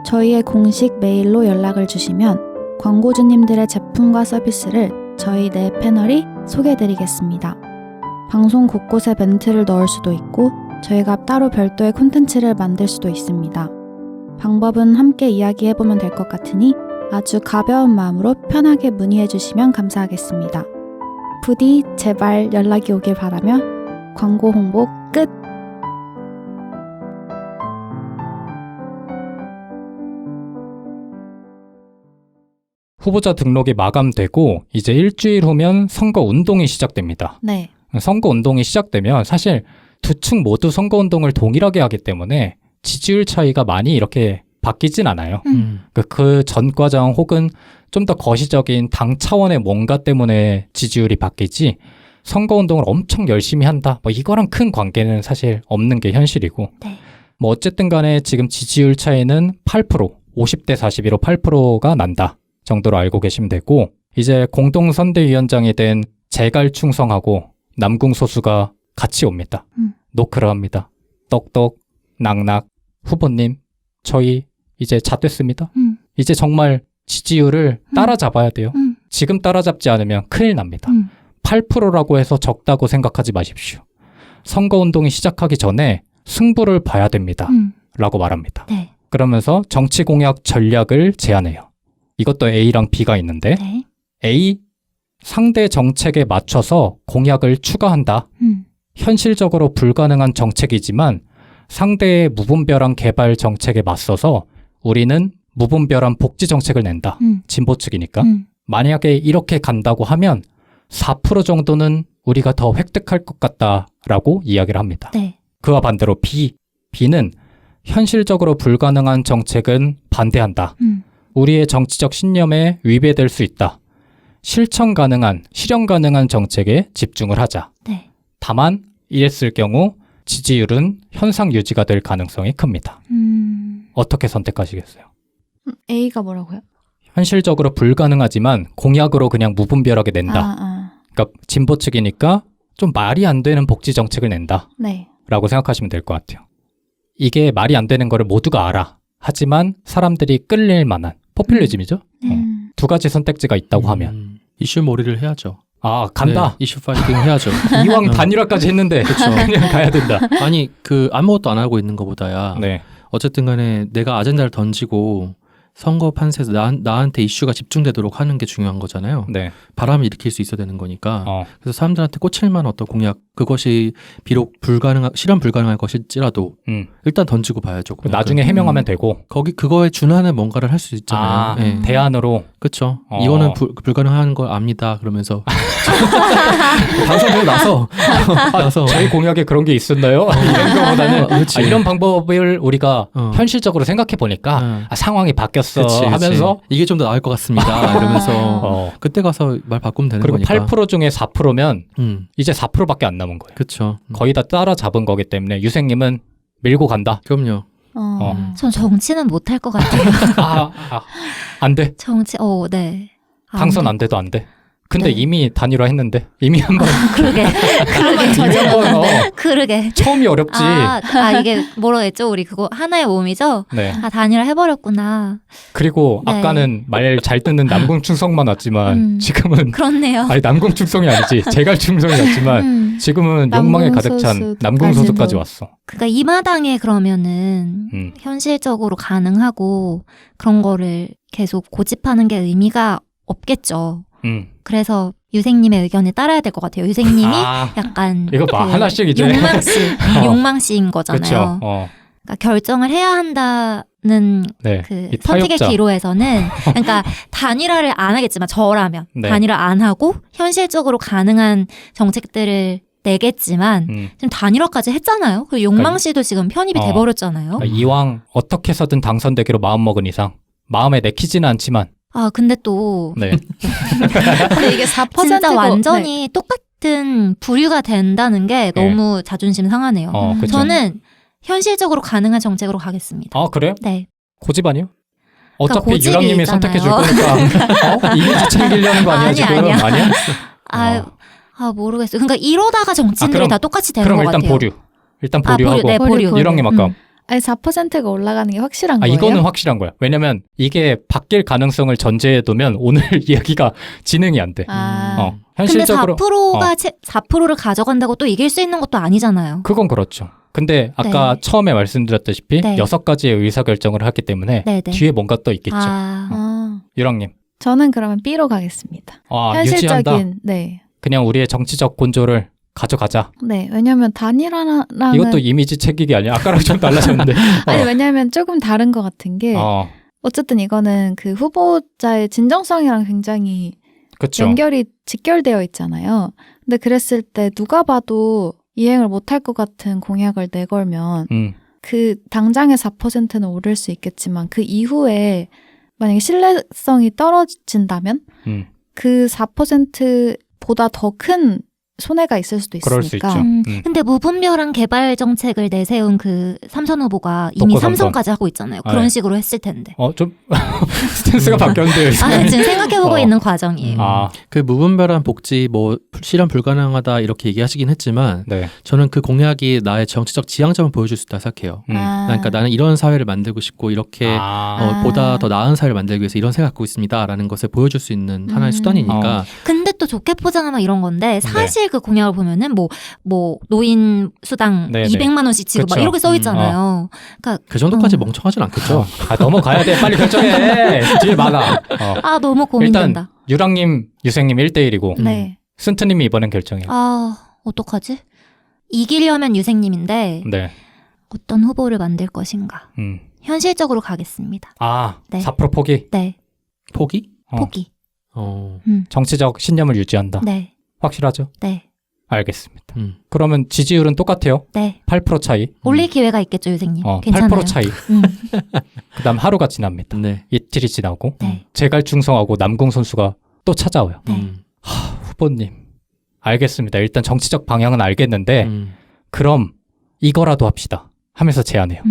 저희의 공식 메일로 연락을 주시면 광고주님들의 제품과 서비스를 저희 네 패널이 소개해드리겠습니다. 방송 곳곳에 멘트를 넣을 수도 있고 저희가 따로 별도의 콘텐츠를 만들 수도 있습니다. 방법은 함께 이야기해보면 될 것 같으니 아주 가벼운 마음으로 편하게 문의해주시면 감사하겠습니다. 부디 제발 연락이 오길 바라며 광고 홍보 끝! 후보자 등록이 마감되고 이제 일주일 후면 선거운동이 시작됩니다. 네. 선거운동이 시작되면 사실 두 측 모두 선거운동을 동일하게 하기 때문에 지지율 차이가 많이 이렇게 바뀌진 않아요. 그 전 과정 혹은 좀 더 거시적인 당 차원의 뭔가 때문에 지지율이 바뀌지 선거운동을 엄청 열심히 한다. 뭐 이거랑 큰 관계는 사실 없는 게 현실이고 네. 뭐 어쨌든 간에 지금 지지율 차이는 8%, 50대 42로 8%가 난다 정도로 알고 계시면 되고 이제 공동선대위원장이 된 재갈충성하고 남궁소수가 같이 옵니다. 노크를 합니다. 떡떡, 낙낙, 후보님 저희 이제 잣됐습니다. 이제 정말 지지율을 따라잡아야 돼요. 지금 따라잡지 않으면 큰일 납니다. 8%라고 해서 적다고 생각하지 마십시오. 선거운동이 시작하기 전에 승부를 봐야 됩니다. 라고 말합니다. 네. 그러면서 정치공약 전략을 제안해요. 이것도 A랑 B가 있는데 네. A, 상대 정책에 맞춰서 공약을 추가한다. 현실적으로 불가능한 정책이지만 상대의 무분별한 개발 정책에 맞서서 우리는 무분별한 복지 정책을 낸다. 진보 측이니까. 만약에 이렇게 간다고 하면 4% 정도는 우리가 더 획득할 것 같다라고 이야기를 합니다. 네. 그와 반대로 B는 현실적으로 불가능한 정책은 반대한다. 우리의 정치적 신념에 위배될 수 있다. 실천 가능한 정책에 집중을 하자. 네. 다만 이랬을 경우 지지율은 현상 유지가 될 가능성이 큽니다. 어떻게 선택하시겠어요? A가 뭐라고요? 현실적으로 불가능하지만 공약으로 그냥 무분별하게 낸다. 그러니까 진보 측이니까 좀 말이 안 되는 복지 정책을 낸다. 네. 라고 생각하시면 될 것 같아요. 이게 말이 안 되는 거를 모두가 알아. 하지만 사람들이 끌릴 만한 포퓰리즘이죠. 두 가지 선택지가 있다고 하면 이슈 몰이를 해야죠. 아 간다. 네, 이슈 파이팅 해야죠. 이왕 단일화까지 했는데 그냥 가야 된다. 아니 그 아무것도 안 하고 있는 것보다야 네. 어쨌든 간에 내가 아젠다를 던지고 선거 판세에서 나한테 이슈가 집중되도록 하는 게 중요한 거잖아요. 네. 바람을 일으킬 수 있어야 되는 거니까. 그래서 사람들한테 꽂힐 만한 어떤 공약, 그것이 비록 실현 불가능할 것일지라도 일단 던지고 봐야죠. 나중에 해명하면 되고. 그거에 준하는 뭔가를 할 수 있잖아요. 네. 대안으로. 그렇죠. 이거는 불가능한 걸 압니다. 그러면서 당선되고 나서 저희 공약에 그런 게 있었나요? 이런 거보다는 이런 방법을 우리가 현실적으로 생각해 보니까 상황이 바뀌었어 하면서 이게 좀 더 나을 것 같습니다. 이러면서 그때 가서 말 바꾸면 되는 그리고 거니까. 8% 중에 4%면 이제 4%밖에 안 남은 거예요. 그렇죠. 거의 다 따라잡은 거기 때문에 유생님은 밀고 간다. 그럼요. 전 정치는 못할 것 같아요. 안 돼. 네. 당선 안 돼도 안 돼. 근데 네. 이미 단일화 했는데 이미 한번 그러게 그러게 처음이 어렵지. 이게 뭐라 했죠? 우리 그거 하나의 몸이죠? 네. 단일화 해버렸구나. 그리고 네. 아까는 말 잘 듣는 남궁충성만 왔지만 지금은 그렇네요. 아니 남궁충성이 아니지 재갈충성이 왔지만 지금은 욕망에 가득 찬 남궁소수까지 왔어. 그러니까 이 마당에 그러면은 현실적으로 가능하고 그런 거를 계속 고집하는 게 의미가 없겠죠. 그래서 유생님의 의견에 따라야 될 것 같아요. 유생님이 약간 이거 하나씩 이제 욕망씨인 거잖아요. 그러니까 결정을 해야 한다는 그 선택의 기로에서는 그러니까 단일화를 안 하겠지만 저라면 단일화 안 하고 현실적으로 가능한 정책들을 내겠지만 지금 단일화까지 했잖아요. 그리고 욕망씨도 지금 편입이 돼버렸잖아요. 그러니까 이왕 어떻게 해서든 당선되기로 마음먹은 이상 마음에 내키지는 않지만 근데 또 네. 근데 이게 4%고 진짜 완전히 같은 부류가 된다는 게 너무 자존심 상하네요. 그쵸. 저는 현실적으로 가능한 정책으로 가겠습니다. 아 그래요? 네. 고집 아니요? 어차피 고집이 유랑님이 있잖아요. 선택해 줄 거니까 이미지 챙기려는 거 아니야 지금? 아니야? 모르겠어요. 그러니까 이러다가 정치인들이 그럼- 다 똑같이 되는 그럼 것 일단 같아요. 보류. 일단 보류하고 네, 보류. 유랑님 아까 아니 4%가 올라가는 게 확실한 거예요? 이거는 확실한 거야. 왜냐면 이게 바뀔 가능성을 전제해 두면 오늘 이야기가 진행이 안 돼. 현실적으로 근데 4%를 가져간다고 또 이길 수 있는 것도 아니잖아요. 그건 그렇죠. 근데 아까 네. 처음에 말씀드렸다시피 네. 6가지의 의사결정을 하기 때문에 네네. 뒤에 뭔가 또 있겠죠. 유랑님. 저는 그러면 B로 가겠습니다. 유지한다. 현실적인 네. 그냥 우리의 정치적 곤조를 가져가자. 네, 왜냐면 단일화랑은 이것도 이미지 챙기기 아니야? 아까랑 좀 달라졌는데. 아니 왜냐면 조금 다른 것 같은 게 어쨌든 이거는 그 후보자의 진정성이랑 굉장히 그쵸. 연결이 직결되어 있잖아요. 근데 그랬을 때 누가 봐도 이행을 못할 것 같은 공약을 내걸면 그 당장의 4%는 오를 수 있겠지만 그 이후에 만약에 신뢰성이 떨어진다면 그 4%보다 더 큰 손해가 있을 수도 있으니까. 그럴 수 있죠. 근데 무분별한 개발 정책을 내세운 그 삼선 후보가 이미 독거 삼선. 3선까지 하고 있잖아요. 그런 네. 식으로 했을 텐데. 좀 스탠스가 바뀌었는데요. 지금 생각해보고 있는 과정이에요. 그 무분별한 복지 뭐 실현 불가능하다 이렇게 얘기하시긴 했지만 네. 저는 그 공약이 나의 정치적 지향점을 보여줄 수 있다 생각해요. 그러니까 나는 이런 사회를 만들고 싶고 이렇게 보다 더 나은 사회를 만들기 위해서 이런 생각 갖고 있습니다라는 것을 보여줄 수 있는 하나의 수단이니까. 근데 또 좋게 포장하면 이런 건데 사실 그 공약을 보면은 뭐 노인 수당 네네. 200만 원씩 지급 막 그쵸. 이렇게 써 있잖아요. 그러니까 그 정도까지 멍청하진 않겠죠. 넘어가야 돼. 빨리 결정해. 뒤에 많아. 너무 고민된다. 일단 유랑님, 유생님 1대1이고 네. 순트님이 이번엔 결정해요. 어떡하지? 이기려면 유생님인데 네. 어떤 후보를 만들 것인가? 현실적으로 가겠습니다. 네. 4% 포기? 네. 포기? 포기. 정치적 신념을 유지한다. 네. 확실하죠? 네. 알겠습니다. 그러면 지지율은 똑같아요? 네. 8% 차이? 올릴 기회가 있겠죠, 유생님. 8% 차이. 그 다음 하루가 지납니다. 네. 이틀이 지나고 네. 제갈중성하고 남궁 선수가 또 찾아와요. 네. 후보님 알겠습니다. 일단 정치적 방향은 알겠는데 그럼 이거라도 합시다 하면서 제안해요.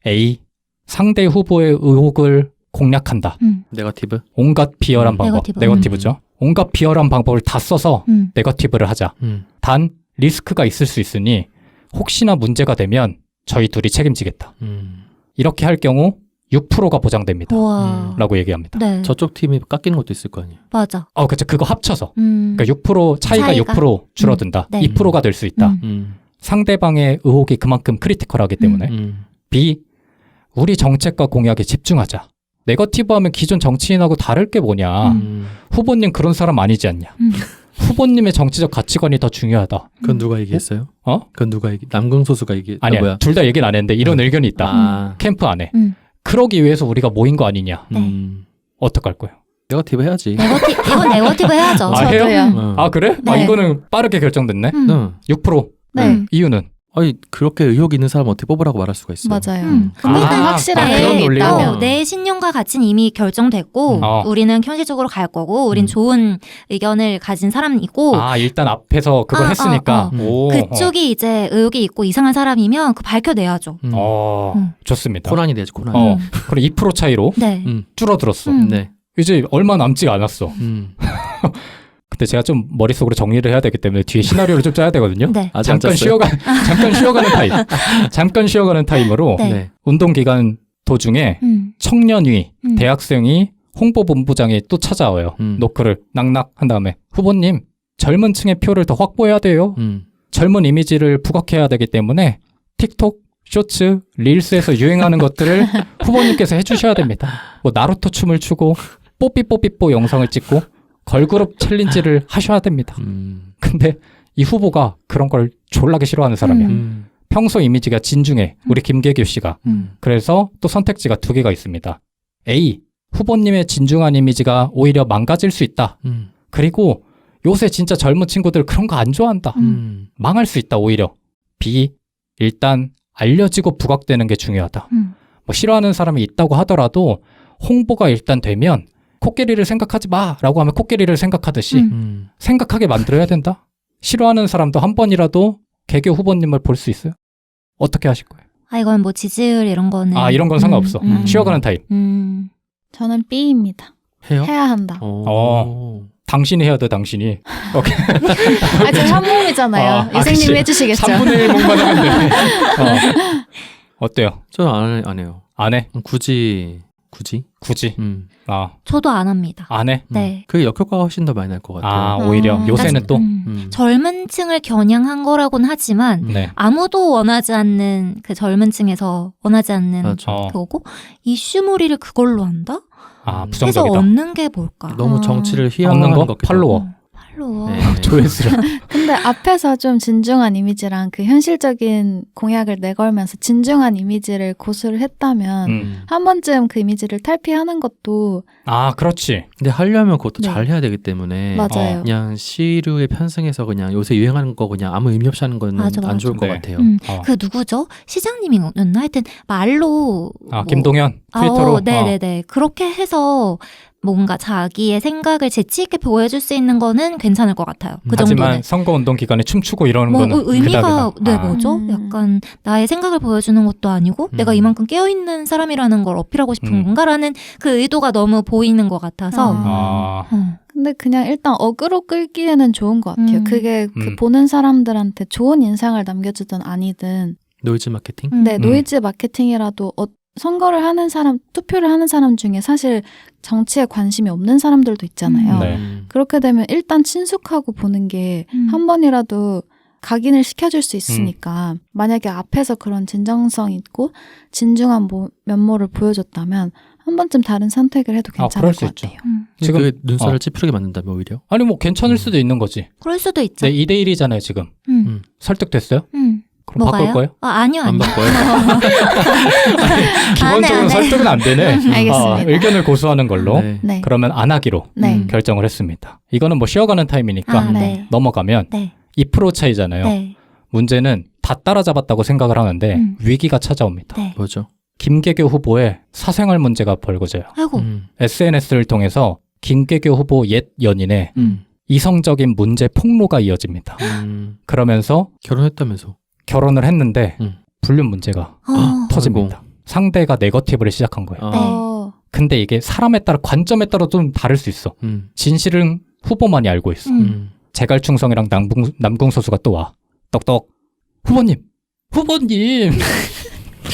A. 상대 후보의 의혹을 공략한다. 네거티브? 온갖 비열한 방법. 네거티브죠. 온갖 비열한 방법을 다 써서 네거티브를 하자. 단 리스크가 있을 수 있으니 혹시나 문제가 되면 저희 둘이 책임지겠다. 이렇게 할 경우 6%가 보장됩니다. 라고 얘기합니다. 네. 저쪽 팀이 깎이는 것도 있을 거 아니에요. 맞아. 그렇죠. 그거 합쳐서. 그러니까 6% 차이가 6% 줄어든다. 네. 2%가 될 수 있다. 상대방의 의혹이 그만큼 크리티컬하기 때문에. B. 우리 정책과 공약에 집중하자. 네거티브 하면 기존 정치인하고 다를 게 뭐냐. 후보님 그런 사람 아니지 않냐. 후보님의 정치적 가치관이 더 중요하다. 그건 누가 얘기했어요? 그건 누가 남궁 소수가 아니야. 둘 다 얘기는 안 했는데 이런 의견이 있다. 캠프 안에. 그러기 위해서 우리가 모인 거 아니냐. 어떡할 거예요? 네거티브 해야지. 이건 네거티브 해야죠. 해요? 그래? 네. 이거는 빠르게 결정됐네. 6%. 네. 이유는? 그렇게 의혹 있는 사람 어떻게 뽑으라고 말할 수가 있어요. 맞아요. 근데 일단 확실하게 그런 논리로. 내 신념과 가치는 이미 결정됐고 우리는 현실적으로 갈 거고 우린 좋은 의견을 가진 사람이고 일단 앞에서 그걸 했으니까 그쪽이 이제 의혹이 있고 이상한 사람이면 밝혀내야죠. 좋습니다. 코난이 되지 코난. 그럼 2% 차이로 네. 줄어들었어. 네. 이제 얼마 남지 않았어. 근데 제가 좀 머릿속으로 정리를 해야 되기 때문에 뒤에 시나리오를 좀 짜야 되거든요. 네. 잠깐 쉬어가는 타임. 잠깐 쉬어가는 타임으로 네. 운동 기간 도중에 청년위, 대학생이 홍보본부장이 또 찾아와요. 노크를 낙낙 한 다음에 후보님 젊은 층의 표를 더 확보해야 돼요. 젊은 이미지를 부각해야 되기 때문에 틱톡, 쇼츠, 릴스에서 유행하는 것들을 후보님께서 해주셔야 됩니다. 뭐 나루토 춤을 추고 뽀삐뽀삐뽀 영상을 찍고 걸그룹 챌린지를 하셔야 됩니다. 근데 이 후보가 그런 걸 졸라게 싫어하는 사람이야. 평소 이미지가 진중해. 우리 김계규 씨가. 그래서 또 선택지가 2개가 있습니다. A. 후보님의 진중한 이미지가 오히려 망가질 수 있다. 그리고 요새 진짜 젊은 친구들 그런 거 안 좋아한다. 망할 수 있다 오히려. B. 일단 알려지고 부각되는 게 중요하다. 뭐 싫어하는 사람이 있다고 하더라도 홍보가 일단 되면 코끼리를 생각하지 마 라고 하면 코끼리를 생각하듯이 생각하게 만들어야 된다. 싫어하는 사람도 한 번이라도 개교 후보님을 볼 수 있어요? 어떻게 하실 거예요? 아, 이건 뭐 지지율 이런 거는. 아, 이런 건 상관없어. 쉬어가는 타입. 저는 B입니다. 해요? 해야 한다. 당신이 해야 돼, 당신이. 오케이. 아, 저 현몽이잖아요. 유생님이 그치. 해주시겠죠. 3분의 1몸만 하면 돼. 어때요? 저는 안 해요. 안 해? 굳이. 굳이? 저도 안 합니다. 안 해? 네. 그게 역효과가 훨씬 더 많이 날 것 같아요. 오히려. 요새는 또? 젊은 층을 겨냥한 거라고는 하지만 네. 아무도 원하지 않는 그 젊은 층에서 원하지 않는 맞아. 그거고 이슈몰이를 그걸로 한다? 그래서 부정적이다. 얻는 게 뭘까? 너무 정치를 얻는 희화화하는 거? 것 같기도 팔로워. 하고. 팔로워. 네. 조회수랑. 근데 앞에서 좀 진중한 이미지랑 그 현실적인 공약을 내걸면서 진중한 이미지를 고수를 했다면 한 번쯤 그 이미지를 탈피하는 것도 그렇지. 근데 하려면 그것도 네. 잘 해야 되기 때문에 맞아요. 그냥 시류에 편승해서 그냥 요새 유행하는 거 그냥 아무 의미 없이 하는 거는 맞아. 안 좋을 것 네. 같아요. 그 누구죠? 시장님이었나? 하여튼 말로 김동연 트위터로. 네네네. 그렇게 해서 뭔가 자기의 생각을 재치 있게 보여줄 수 있는 거는 괜찮을 것 같아요. 그 하지만 정도는. 선거운동 기간에 춤추고 이러는 뭐 거는 의미가 그닥이다. 뭐죠? 약간 나의 생각을 보여주는 것도 아니고 내가 이만큼 깨어있는 사람이라는 걸 어필하고 싶은 건가라는 그 의도가 너무 보이는 것 같아서 근데 그냥 일단 어그로 끌기에는 좋은 것 같아요. 그게 그 보는 사람들한테 좋은 인상을 남겨주든 아니든 노이즈 마케팅? 네, 노이즈 마케팅이라도 선거를 하는 사람, 투표를 하는 사람 중에 사실 정치에 관심이 없는 사람들도 있잖아요. 네. 그렇게 되면 일단 친숙하고 보는 게 한 번이라도 각인을 시켜줄 수 있으니까 만약에 앞에서 그런 진정성 있고 진중한 면모를 보여줬다면 한 번쯤 다른 선택을 해도 괜찮을 그럴 수 것 있죠. 같아요. 지금 그게 눈살을 찌푸리게 만든다면 오히려? 아니 뭐 괜찮을 수도 있는 거지. 그럴 수도 있죠. 네, 2대1이잖아요 지금. 설득됐어요? 그럼 뭐가요? 바꿀 거예요? 아니요. 안 바꿔요? 기본적으로 안 해. 설득은 안 되네. 알겠습니다. 의견을 고수하는 걸로. 네. 네. 그러면 안 하기로 네. 결정을 했습니다. 이거는 뭐 쉬어가는 타임이니까 네. 넘어가면 네. 2% 차이잖아요. 네. 문제는 다 따라잡았다고 생각을 하는데 위기가 찾아옵니다. 네. 뭐죠? 김계교 후보의 사생활 문제가 벌어져요. 아이고. SNS를 통해서 김계교 후보 옛 연인의 이성적인 문제 폭로가 이어집니다. 그러면서 결혼했다면서? 결혼을 했는데 불륜 문제가 터집니다. 상대가 네거티브를 시작한 거예요. 네. 근데 이게 사람에 따라 관점에 따라 좀 다를 수 있어. 진실은 후보만이 알고 있어. 제갈충성이랑 남궁서수가 또 와. 떡떡. 후보님.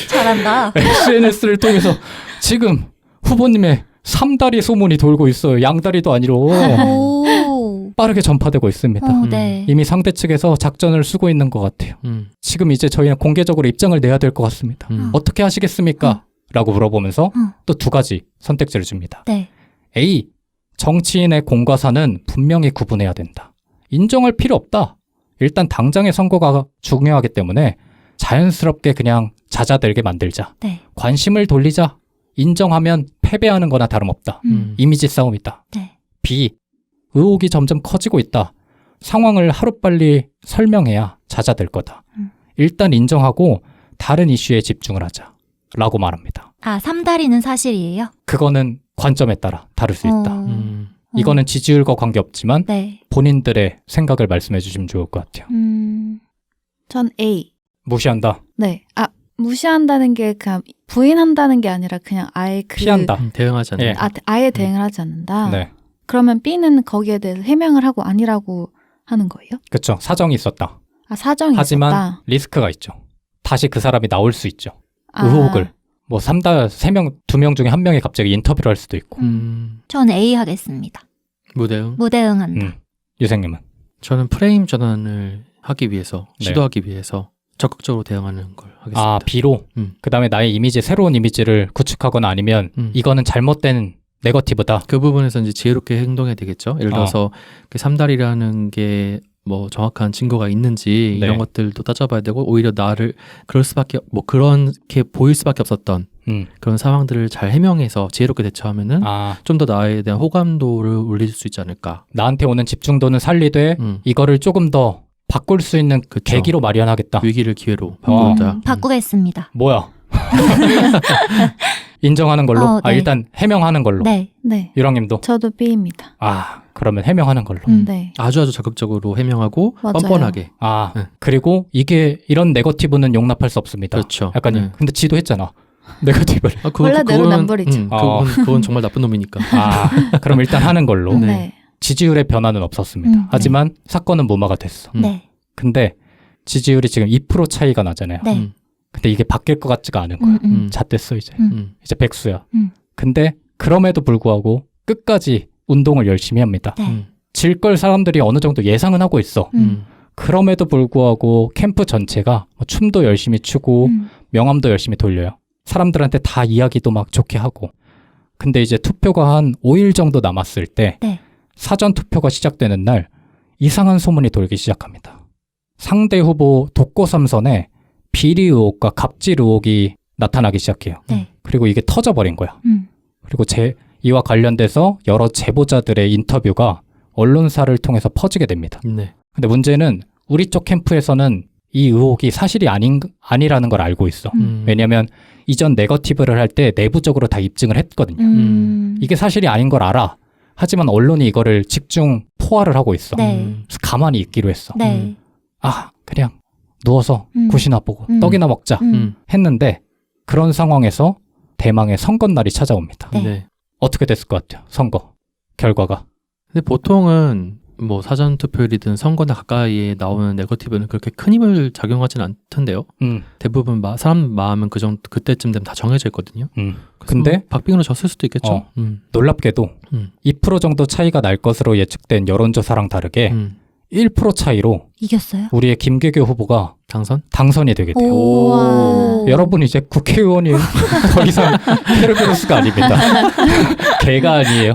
잘한다. SNS를 통해서 지금 후보님의 3다리 소문이 돌고 있어요. 양다리도 아니로. 오. 빠르게 전파되고 있습니다. 네. 이미 상대 측에서 작전을 쓰고 있는 것 같아요. 지금 이제 저희는 공개적으로 입장을 내야 될 것 같습니다. 어떻게 하시겠습니까? 라고 물어보면서 또 두 가지 선택지를 줍니다. 네. A. 정치인의 공과사는 분명히 구분해야 된다. 인정할 필요 없다. 일단 당장의 선거가 중요하기 때문에 자연스럽게 그냥 잦아들게 만들자. 네. 관심을 돌리자. 인정하면 패배하는 거나 다름없다. 이미지 싸움이다. 네. B. 의혹이 점점 커지고 있다. 상황을 하루빨리 설명해야 잦아들 거다. 일단 인정하고 다른 이슈에 집중을 하자. 라고 말합니다. 3다리는 사실이에요? 그거는 관점에 따라 다를 수 있다. 이거는 지지율과 관계없지만 네. 본인들의 생각을 말씀해 주시면 좋을 것 같아요. 전 A. 무시한다. 네. 무시한다는 게 그냥 부인한다는 게 아니라 그냥 아예 피한다. 대응하지 않는. 예. 아예 대응을 하지 않는다. 네. 그러면 B는 거기에 대해서 해명을 하고 아니라고 하는 거예요? 그렇죠. 사정이 있었다. 사정이 하지만 있었다. 리스크가 있죠. 다시 그 사람이 나올 수 있죠. 아. 의혹을. 뭐 3명, 2명 중에 한 명이 갑자기 인터뷰를 할 수도 있고. 전 A 하겠습니다. 무대응? 무대응한다. 유생님은? 저는 프레임 전환을 하기 위해서, 네. 시도하기 위해서 적극적으로 대응하는 걸 하겠습니다. B로? 그 다음에 나의 이미지, 새로운 이미지를 구축하거나 아니면 이거는 잘못된 네거티브다. 그 부분에서 이제 지혜롭게 행동해야 되겠죠. 예를 들어서 그 3달이라는 게 뭐 정확한 증거가 있는지 네. 이런 것들도 따져봐야 되고 오히려 나를 그럴 수밖에 뭐 그렇게 보일 수밖에 없었던 그런 상황들을 잘 해명해서 지혜롭게 대처하면은 좀 더 나에 대한 호감도를 올릴 수 있지 않을까. 나한테 오는 집중도는 살리되 이거를 조금 더 바꿀 수 있는 그 그쵸. 계기로 마련하겠다. 위기를 기회로 바꾸자. 바꾸겠습니다. 뭐야? 인정하는 걸로? 네. 일단 해명하는 걸로. 네. 네. 유랑님도? 저도 B입니다. 그러면 해명하는 걸로. 네. 아주 적극적으로 해명하고 맞아요. 뻔뻔하게. 네. 그리고 이런 네거티브는 용납할 수 없습니다. 그렇죠. 약간 네. 근데 지도 했잖아. 네거티브를. 원래 내로남불이죠. 그건 정말 나쁜 놈이니까. 그럼 일단 하는 걸로. 네. 지지율의 변화는 없었습니다. 하지만 사건은 무마가 됐어. 네. 근데 지지율이 지금 2% 차이가 나잖아요. 네. 근데 이게 바뀔 것 같지가 않은 거야. 잣됐어 이제. 이제 백수야. 근데 그럼에도 불구하고 끝까지 운동을 열심히 합니다. 네. 질 걸 사람들이 어느 정도 예상은 하고 있어. 그럼에도 불구하고 캠프 전체가 춤도 열심히 추고 명함도 열심히 돌려요. 사람들한테 다 이야기도 막 좋게 하고. 근데 이제 투표가 한 5일 정도 남았을 때 네. 사전 투표가 시작되는 날 이상한 소문이 돌기 시작합니다. 상대 후보 독고 삼선에 비리 의혹과 갑질 의혹이 나타나기 시작해요. 네. 그리고 이게 터져버린 거야. 그리고 이와 관련돼서 여러 제보자들의 인터뷰가 언론사를 통해서 퍼지게 됩니다. 네. 근데 문제는 우리 쪽 캠프에서는 이 의혹이 사실이 아니라는 걸 알고 있어. 왜냐하면 이전 네거티브를 할 때 내부적으로 다 입증을 했거든요. 이게 사실이 아닌 걸 알아. 하지만 언론이 이거를 집중 포화를 하고 있어. 네. 그래서 가만히 있기로 했어. 네. 그냥 누워서 굿이나 보고 떡이나 먹자 했는데 그런 상황에서 대망의 선거날이 찾아옵니다. 네. 네. 어떻게 됐을 것 같아요? 선거 결과가. 근데 보통은 뭐 사전 투표율이든 선거나 가까이에 나오는 네거티브는 그렇게 큰 힘을 작용하진 않던데요. 대부분 사람 마음은 그때쯤 되면 다 정해져 있거든요. 근데 박빙으로 졌을 수도 있겠죠. 놀랍게도 2% 정도 차이가 날 것으로 예측된 여론조사랑 다르게 1% 차이로 이겼어요? 우리의 김계교 후보가 당선이 되게 돼요. 오. 여러분 이제 국회의원이 더 이상 케르베로스가 아닙니다. 개가 아니에요.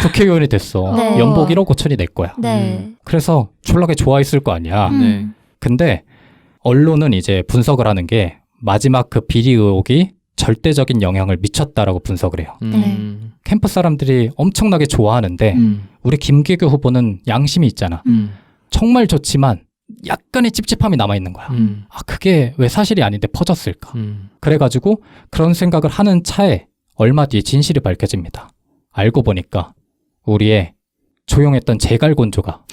국회의원이 됐어. 네. 연봉 1억 5천이 내 거야. 네. 그래서 졸라게 좋아했을 거 아니야. 네. 근데 언론은 이제 분석을 하는 게 마지막 그 비리 의혹이 절대적인 영향을 미쳤다라고 분석을 해요. 캠프 사람들이 엄청나게 좋아하는데 우리 김계교 후보는 양심이 있잖아. 정말 좋지만 약간의 찝찝함이 남아있는 거야. 그게 왜 사실이 아닌데 퍼졌을까? 그래가지고 그런 생각을 하는 차에 얼마 뒤에 진실이 밝혀집니다. 알고 보니까 우리의 조용했던 제갈곤조가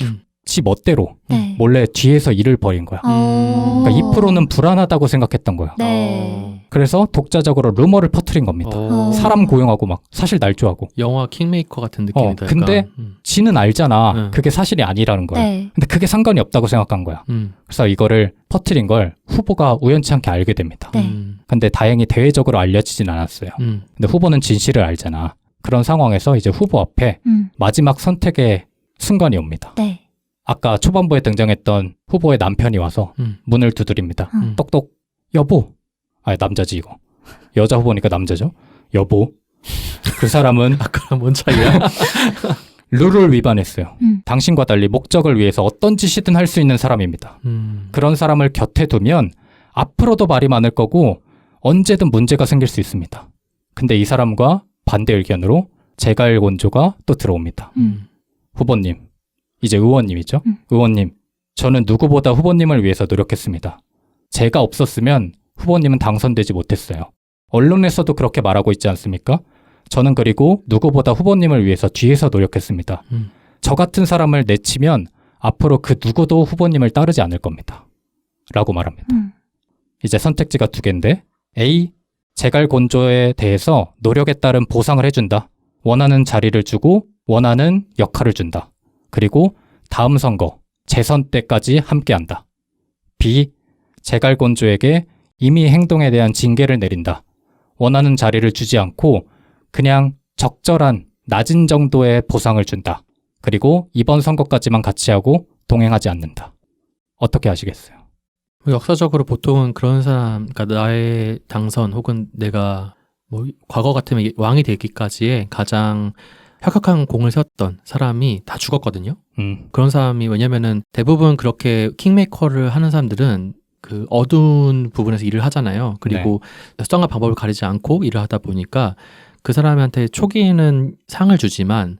지 멋대로 네. 몰래 뒤에서 일을 벌인 거야. 그러니까 2%는 불안하다고 생각했던 거야. 네. 그래서 독자적으로 루머를 퍼뜨린 겁니다. 사람 고용하고 막 사실 날조하고. 영화 킹메이커 같은 느낌이다. 근데 지는 알잖아. 그게 사실이 아니라는 거야. 네. 근데 그게 상관이 없다고 생각한 거야. 그래서 이거를 퍼뜨린 걸 후보가 우연치 않게 알게 됩니다. 네. 근데 다행히 대외적으로 알려지진 않았어요. 근데 후보는 진실을 알잖아. 그런 상황에서 이제 후보 앞에 마지막 선택의 순간이 옵니다. 네. 아까 초반부에 등장했던 후보의 남편이 와서 문을 두드립니다. 똑똑. 여보. 남자지 이거. 여자 후보니까 남자죠. 여보. 그 사람은 아까랑 뭔 차이야? 룰을 위반했어요. 당신과 달리 목적을 위해서 어떤 짓이든 할 수 있는 사람입니다. 그런 사람을 곁에 두면 앞으로도 말이 많을 거고 언제든 문제가 생길 수 있습니다. 근데 이 사람과 반대 의견으로 제갈곤조가 또 들어옵니다. 후보님, 이제 의원님이죠. 의원님, 저는 누구보다 후보님을 위해서 노력했습니다. 제가 없었으면 후보님은 당선되지 못했어요. 언론에서도 그렇게 말하고 있지 않습니까? 저는 그리고 누구보다 후보님을 위해서 뒤에서 노력했습니다. 저 같은 사람을 내치면 앞으로 그 누구도 후보님을 따르지 않을 겁니다. 라고 말합니다. 이제 선택지가 두 개인데 A, 제갈곤조에 대해서 노력에 따른 보상을 해준다. 원하는 자리를 주고 원하는 역할을 준다. 그리고 다음 선거, 재선 때까지 함께한다. B, 제갈곤조에게 이미 행동에 대한 징계를 내린다. 원하는 자리를 주지 않고 그냥 적절한 낮은 정도의 보상을 준다. 그리고 이번 선거까지만 같이 하고 동행하지 않는다. 어떻게 하시겠어요? 역사적으로 보통은 그런 사람, 그러니까 나의 당선 혹은 내가 뭐 과거 같으면 왕이 되기까지의 가장 혁혁한 공을 세웠던 사람이 다 죽었거든요. 그런 사람이 왜냐면은 대부분 그렇게 킹메이커를 하는 사람들은 그 어두운 부분에서 일을 하잖아요. 그리고 수단과 방법을 가리지 않고 일을 하다 보니까 그 사람한테 초기에는 상을 주지만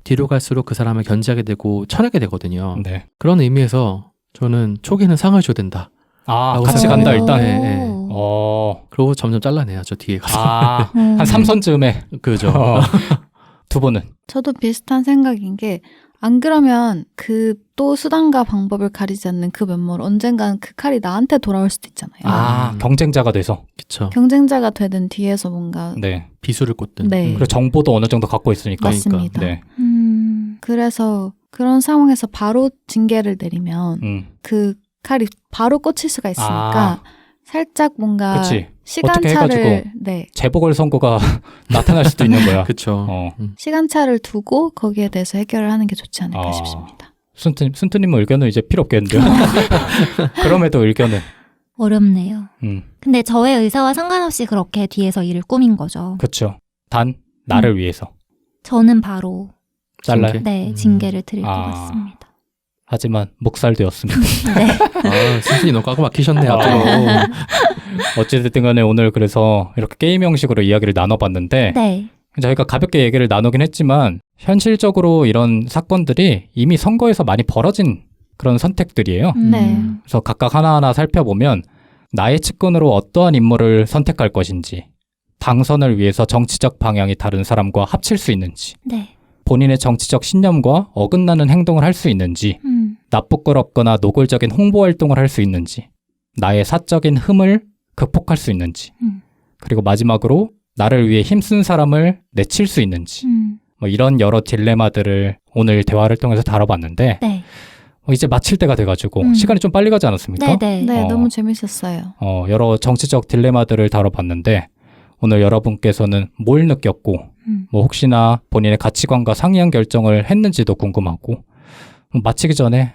뒤로 갈수록 그 사람을 견제하게 되고 쳐내게 되거든요. 네. 그런 의미에서 저는 초기에는 상을 줘야 된다. 같이 간다 일단. 네, 네. 그러고 점점 잘라내야죠 뒤에 가서. 한 3선쯤에. 그죠. 두 분은? 저도 비슷한 생각인 게 안 그러면 그 또 수단과 방법을 가리지 않는 그 면모를 언젠간 그 칼이 나한테 돌아올 수도 있잖아요. 경쟁자가 돼서. 그쵸. 경쟁자가 되든 뒤에서 뭔가 네. 비수를 꽂든. 네. 그리고 정보도 어느 정도 갖고 있으니까. 맞습니다. 네. 그래서 그런 상황에서 바로 징계를 내리면 그 칼이 바로 꽂힐 수가 있으니까 살짝 뭔가 그치. 시간차를 네. 재보궐선거가 나타날 수도 있는 거야. 그쵸. 시간차를 두고 거기에 대해서 해결을 하는 게 좋지 않을까 싶습니다. 순트님 의견은 이제 필요 없겠는데요. 그럼에도 의견은 어렵네요. 근데 저의 의사와 상관없이 그렇게 뒤에서 일을 꾸민 거죠. 그렇죠. 단 나를 위해서. 저는 바로 잘라요? 네, 징계를 드릴 것 같습니다. 하지만 묵살되었습니다. 네. 순순히 너무 꽉 막히셨네요. 어찌됐든 간에 오늘 그래서 이렇게 게임 형식으로 이야기를 나눠봤는데 네. 저희가 가볍게 얘기를 나누긴 했지만 현실적으로 이런 사건들이 이미 선거에서 많이 벌어진 그런 선택들이에요. 네. 그래서 각각 하나하나 살펴보면 나의 측근으로 어떠한 인물을 선택할 것인지, 당선을 위해서 정치적 방향이 다른 사람과 합칠 수 있는지, 네. 본인의 정치적 신념과 어긋나는 행동을 할 수 있는지, 나쁘거럽거나 노골적인 홍보 활동을 할 수 있는지, 나의 사적인 흠을 극복할 수 있는지, 그리고 마지막으로 나를 위해 힘쓴 사람을 내칠 수 있는지, 뭐 이런 여러 딜레마들을 오늘 대화를 통해서 다뤄봤는데 네. 이제 마칠 때가 돼가지고 시간이 좀 빨리 가지 않았습니까? 네, 너무 재밌었어요. 여러 정치적 딜레마들을 다뤄봤는데 오늘 여러분께서는 뭘 느꼈고 뭐 혹시나 본인의 가치관과 상이한 결정을 했는지도 궁금하고 마치기 전에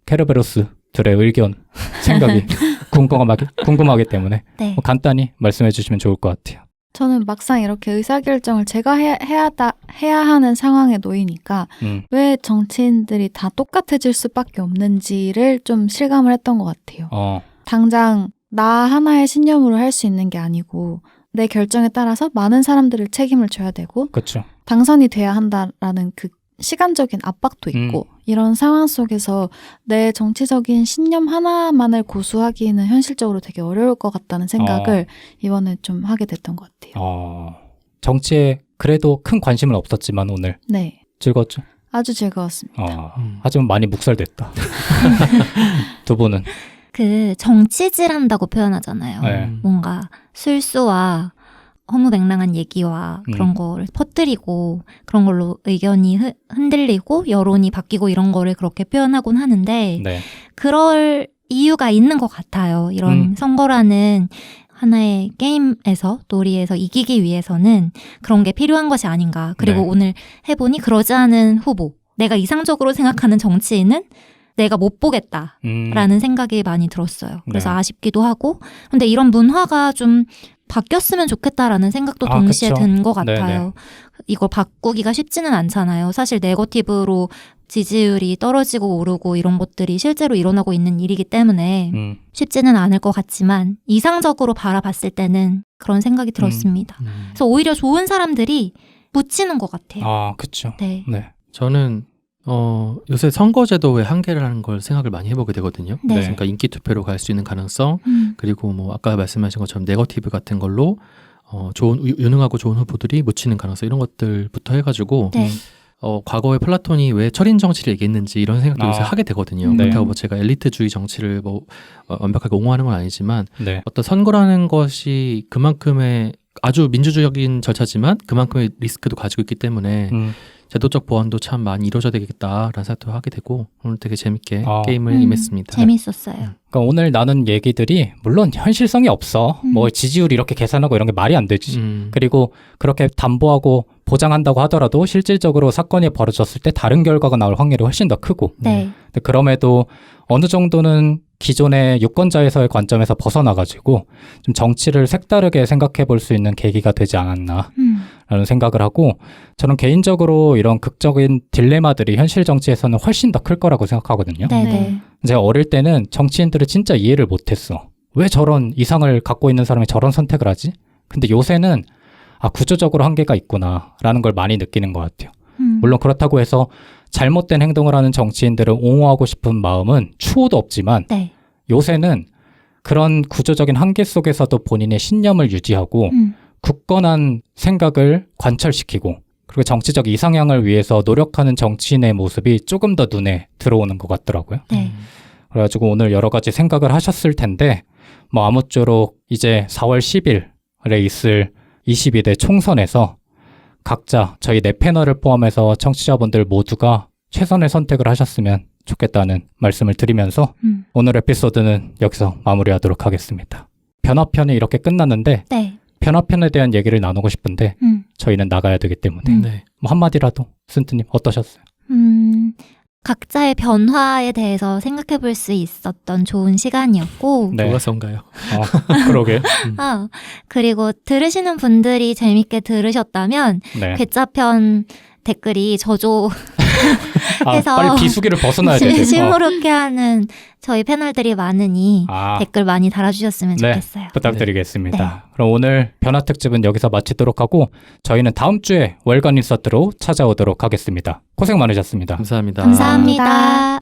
케르베로스들의 의견, 생각이 궁금하기 때문에 네. 뭐 간단히 말씀해 주시면 좋을 것 같아요. 저는 막상 이렇게 의사결정을 제가 해야 하는 상황에 놓이니까 왜 정치인들이 다 똑같아질 수밖에 없는지를 좀 실감을 했던 것 같아요. 당장 나 하나의 신념으로 할 수 있는 게 아니고 내 결정에 따라서 많은 사람들을 책임을 져야 되고 그렇죠. 당선이 돼야 한다라는 그 시간적인 압박도 있고 이런 상황 속에서 내 정치적인 신념 하나만을 고수하기는 현실적으로 되게 어려울 것 같다는 생각을 이번에 좀 하게 됐던 것 같아요. 정치에 그래도 큰 관심은 없었지만 오늘 네. 즐거웠죠? 아주 즐거웠습니다. 하지만 많이 묵살됐다. 두 분은? 그 정치질한다고 표현하잖아요. 네. 뭔가 술수와 허무맹랑한 얘기와 그런 거를 퍼뜨리고 그런 걸로 의견이 흔들리고 여론이 바뀌고 이런 거를 그렇게 표현하곤 하는데 네. 그럴 이유가 있는 것 같아요. 이런 선거라는 하나의 게임에서 놀이에서 이기기 위해서는 그런 게 필요한 것이 아닌가. 그리고 네. 오늘 해보니 그러지 않은 후보, 내가 이상적으로 생각하는 정치인은 내가 못 보겠다라는 생각이 많이 들었어요. 그래서 네. 아쉽기도 하고 근데 이런 문화가 좀 바뀌었으면 좋겠다라는 생각도 동시에 든 것 같아요. 네네. 이걸 바꾸기가 쉽지는 않잖아요. 사실 네거티브로 지지율이 떨어지고 오르고 이런 것들이 실제로 일어나고 있는 일이기 때문에 쉽지는 않을 것 같지만 이상적으로 바라봤을 때는 그런 생각이 들었습니다. 그래서 오히려 좋은 사람들이 묻히는 것 같아요. 그렇죠. 네. 네. 저는 요새 선거제도의 한계라는 걸 생각을 많이 해보게 되거든요. 네. 그러니까 인기 투표로 갈 수 있는 가능성, 그리고 뭐 아까 말씀하신 것처럼 네거티브 같은 걸로 유능하고 좋은 후보들이 묻히는 가능성 이런 것들부터 해가지고 네. 과거에 플라톤이 왜 철인 정치를 얘기했는지 이런 생각도 요새 하게 되거든요. 네. 그렇다고 뭐 제가 엘리트주의 정치를 완벽하게 옹호하는 건 아니지만 네. 어떤 선거라는 것이 그만큼의 아주 민주주의적인 절차지만 그만큼의 리스크도 가지고 있기 때문에 제도적 보완도 참 많이 이루어져야 되겠다라는 생각도 하게 되고 오늘 되게 재밌게 게임을 임했습니다. 재밌었어요. 그러니까 오늘 나눈 얘기들이 물론 현실성이 없어. 뭐 지지율 이렇게 계산하고 이런 게 말이 안 되지. 그리고 그렇게 담보하고 보장한다고 하더라도 실질적으로 사건이 벌어졌을 때 다른 결과가 나올 확률이 훨씬 더 크고. 네. 근데 그럼에도 어느 정도는 기존의 유권자에서의 관점에서 벗어나가지고 좀 정치를 색다르게 생각해 볼 수 있는 계기가 되지 않았나라는 생각을 하고 저는 개인적으로 이런 극적인 딜레마들이 현실 정치에서는 훨씬 더 클 거라고 생각하거든요. 네. 제가 어릴 때는 정치인들을 진짜 이해를 못했어. 왜 저런 이상을 갖고 있는 사람이 저런 선택을 하지? 근데 요새는 구조적으로 한계가 있구나라는 걸 많이 느끼는 것 같아요. 물론 그렇다고 해서 잘못된 행동을 하는 정치인들을 옹호하고 싶은 마음은 추호도 없지만 네. 요새는 그런 구조적인 한계 속에서도 본인의 신념을 유지하고 굳건한 생각을 관철시키고 그리고 정치적 이상향을 위해서 노력하는 정치인의 모습이 조금 더 눈에 들어오는 것 같더라고요. 네. 그래가지고 오늘 여러 가지 생각을 하셨을 텐데 뭐 아무쪼록 이제 4월 10일에 있을 22대 총선에서 각자 저희 네 패널을 포함해서 청취자분들 모두가 최선의 선택을 하셨으면 좋겠다는 말씀을 드리면서 오늘 에피소드는 여기서 마무리하도록 하겠습니다. 변화편이 이렇게 끝났는데 네. 변화편에 대한 얘기를 나누고 싶은데 저희는 나가야 되기 때문에 네. 뭐 한마디라도 순트님 어떠셨어요? 각자의 변화에 대해서 생각해 볼 수 있었던 좋은 시간이었고 네. 누가선가요? 그러게. 그리고 들으시는 분들이 재밌게 들으셨다면 네. 괴짜편 댓글이 저조 해서 빨리 비수기를 벗어나야 되죠. 시무룩해 하는 저희 패널들이 많으니 댓글 많이 달아주셨으면 네, 좋겠어요. 부탁드리겠습니다. 네. 그럼 오늘 변화 특집은 여기서 마치도록 하고 저희는 다음 주에 월간 인서트로 찾아오도록 하겠습니다. 고생 많으셨습니다. 감사합니다. 감사합니다.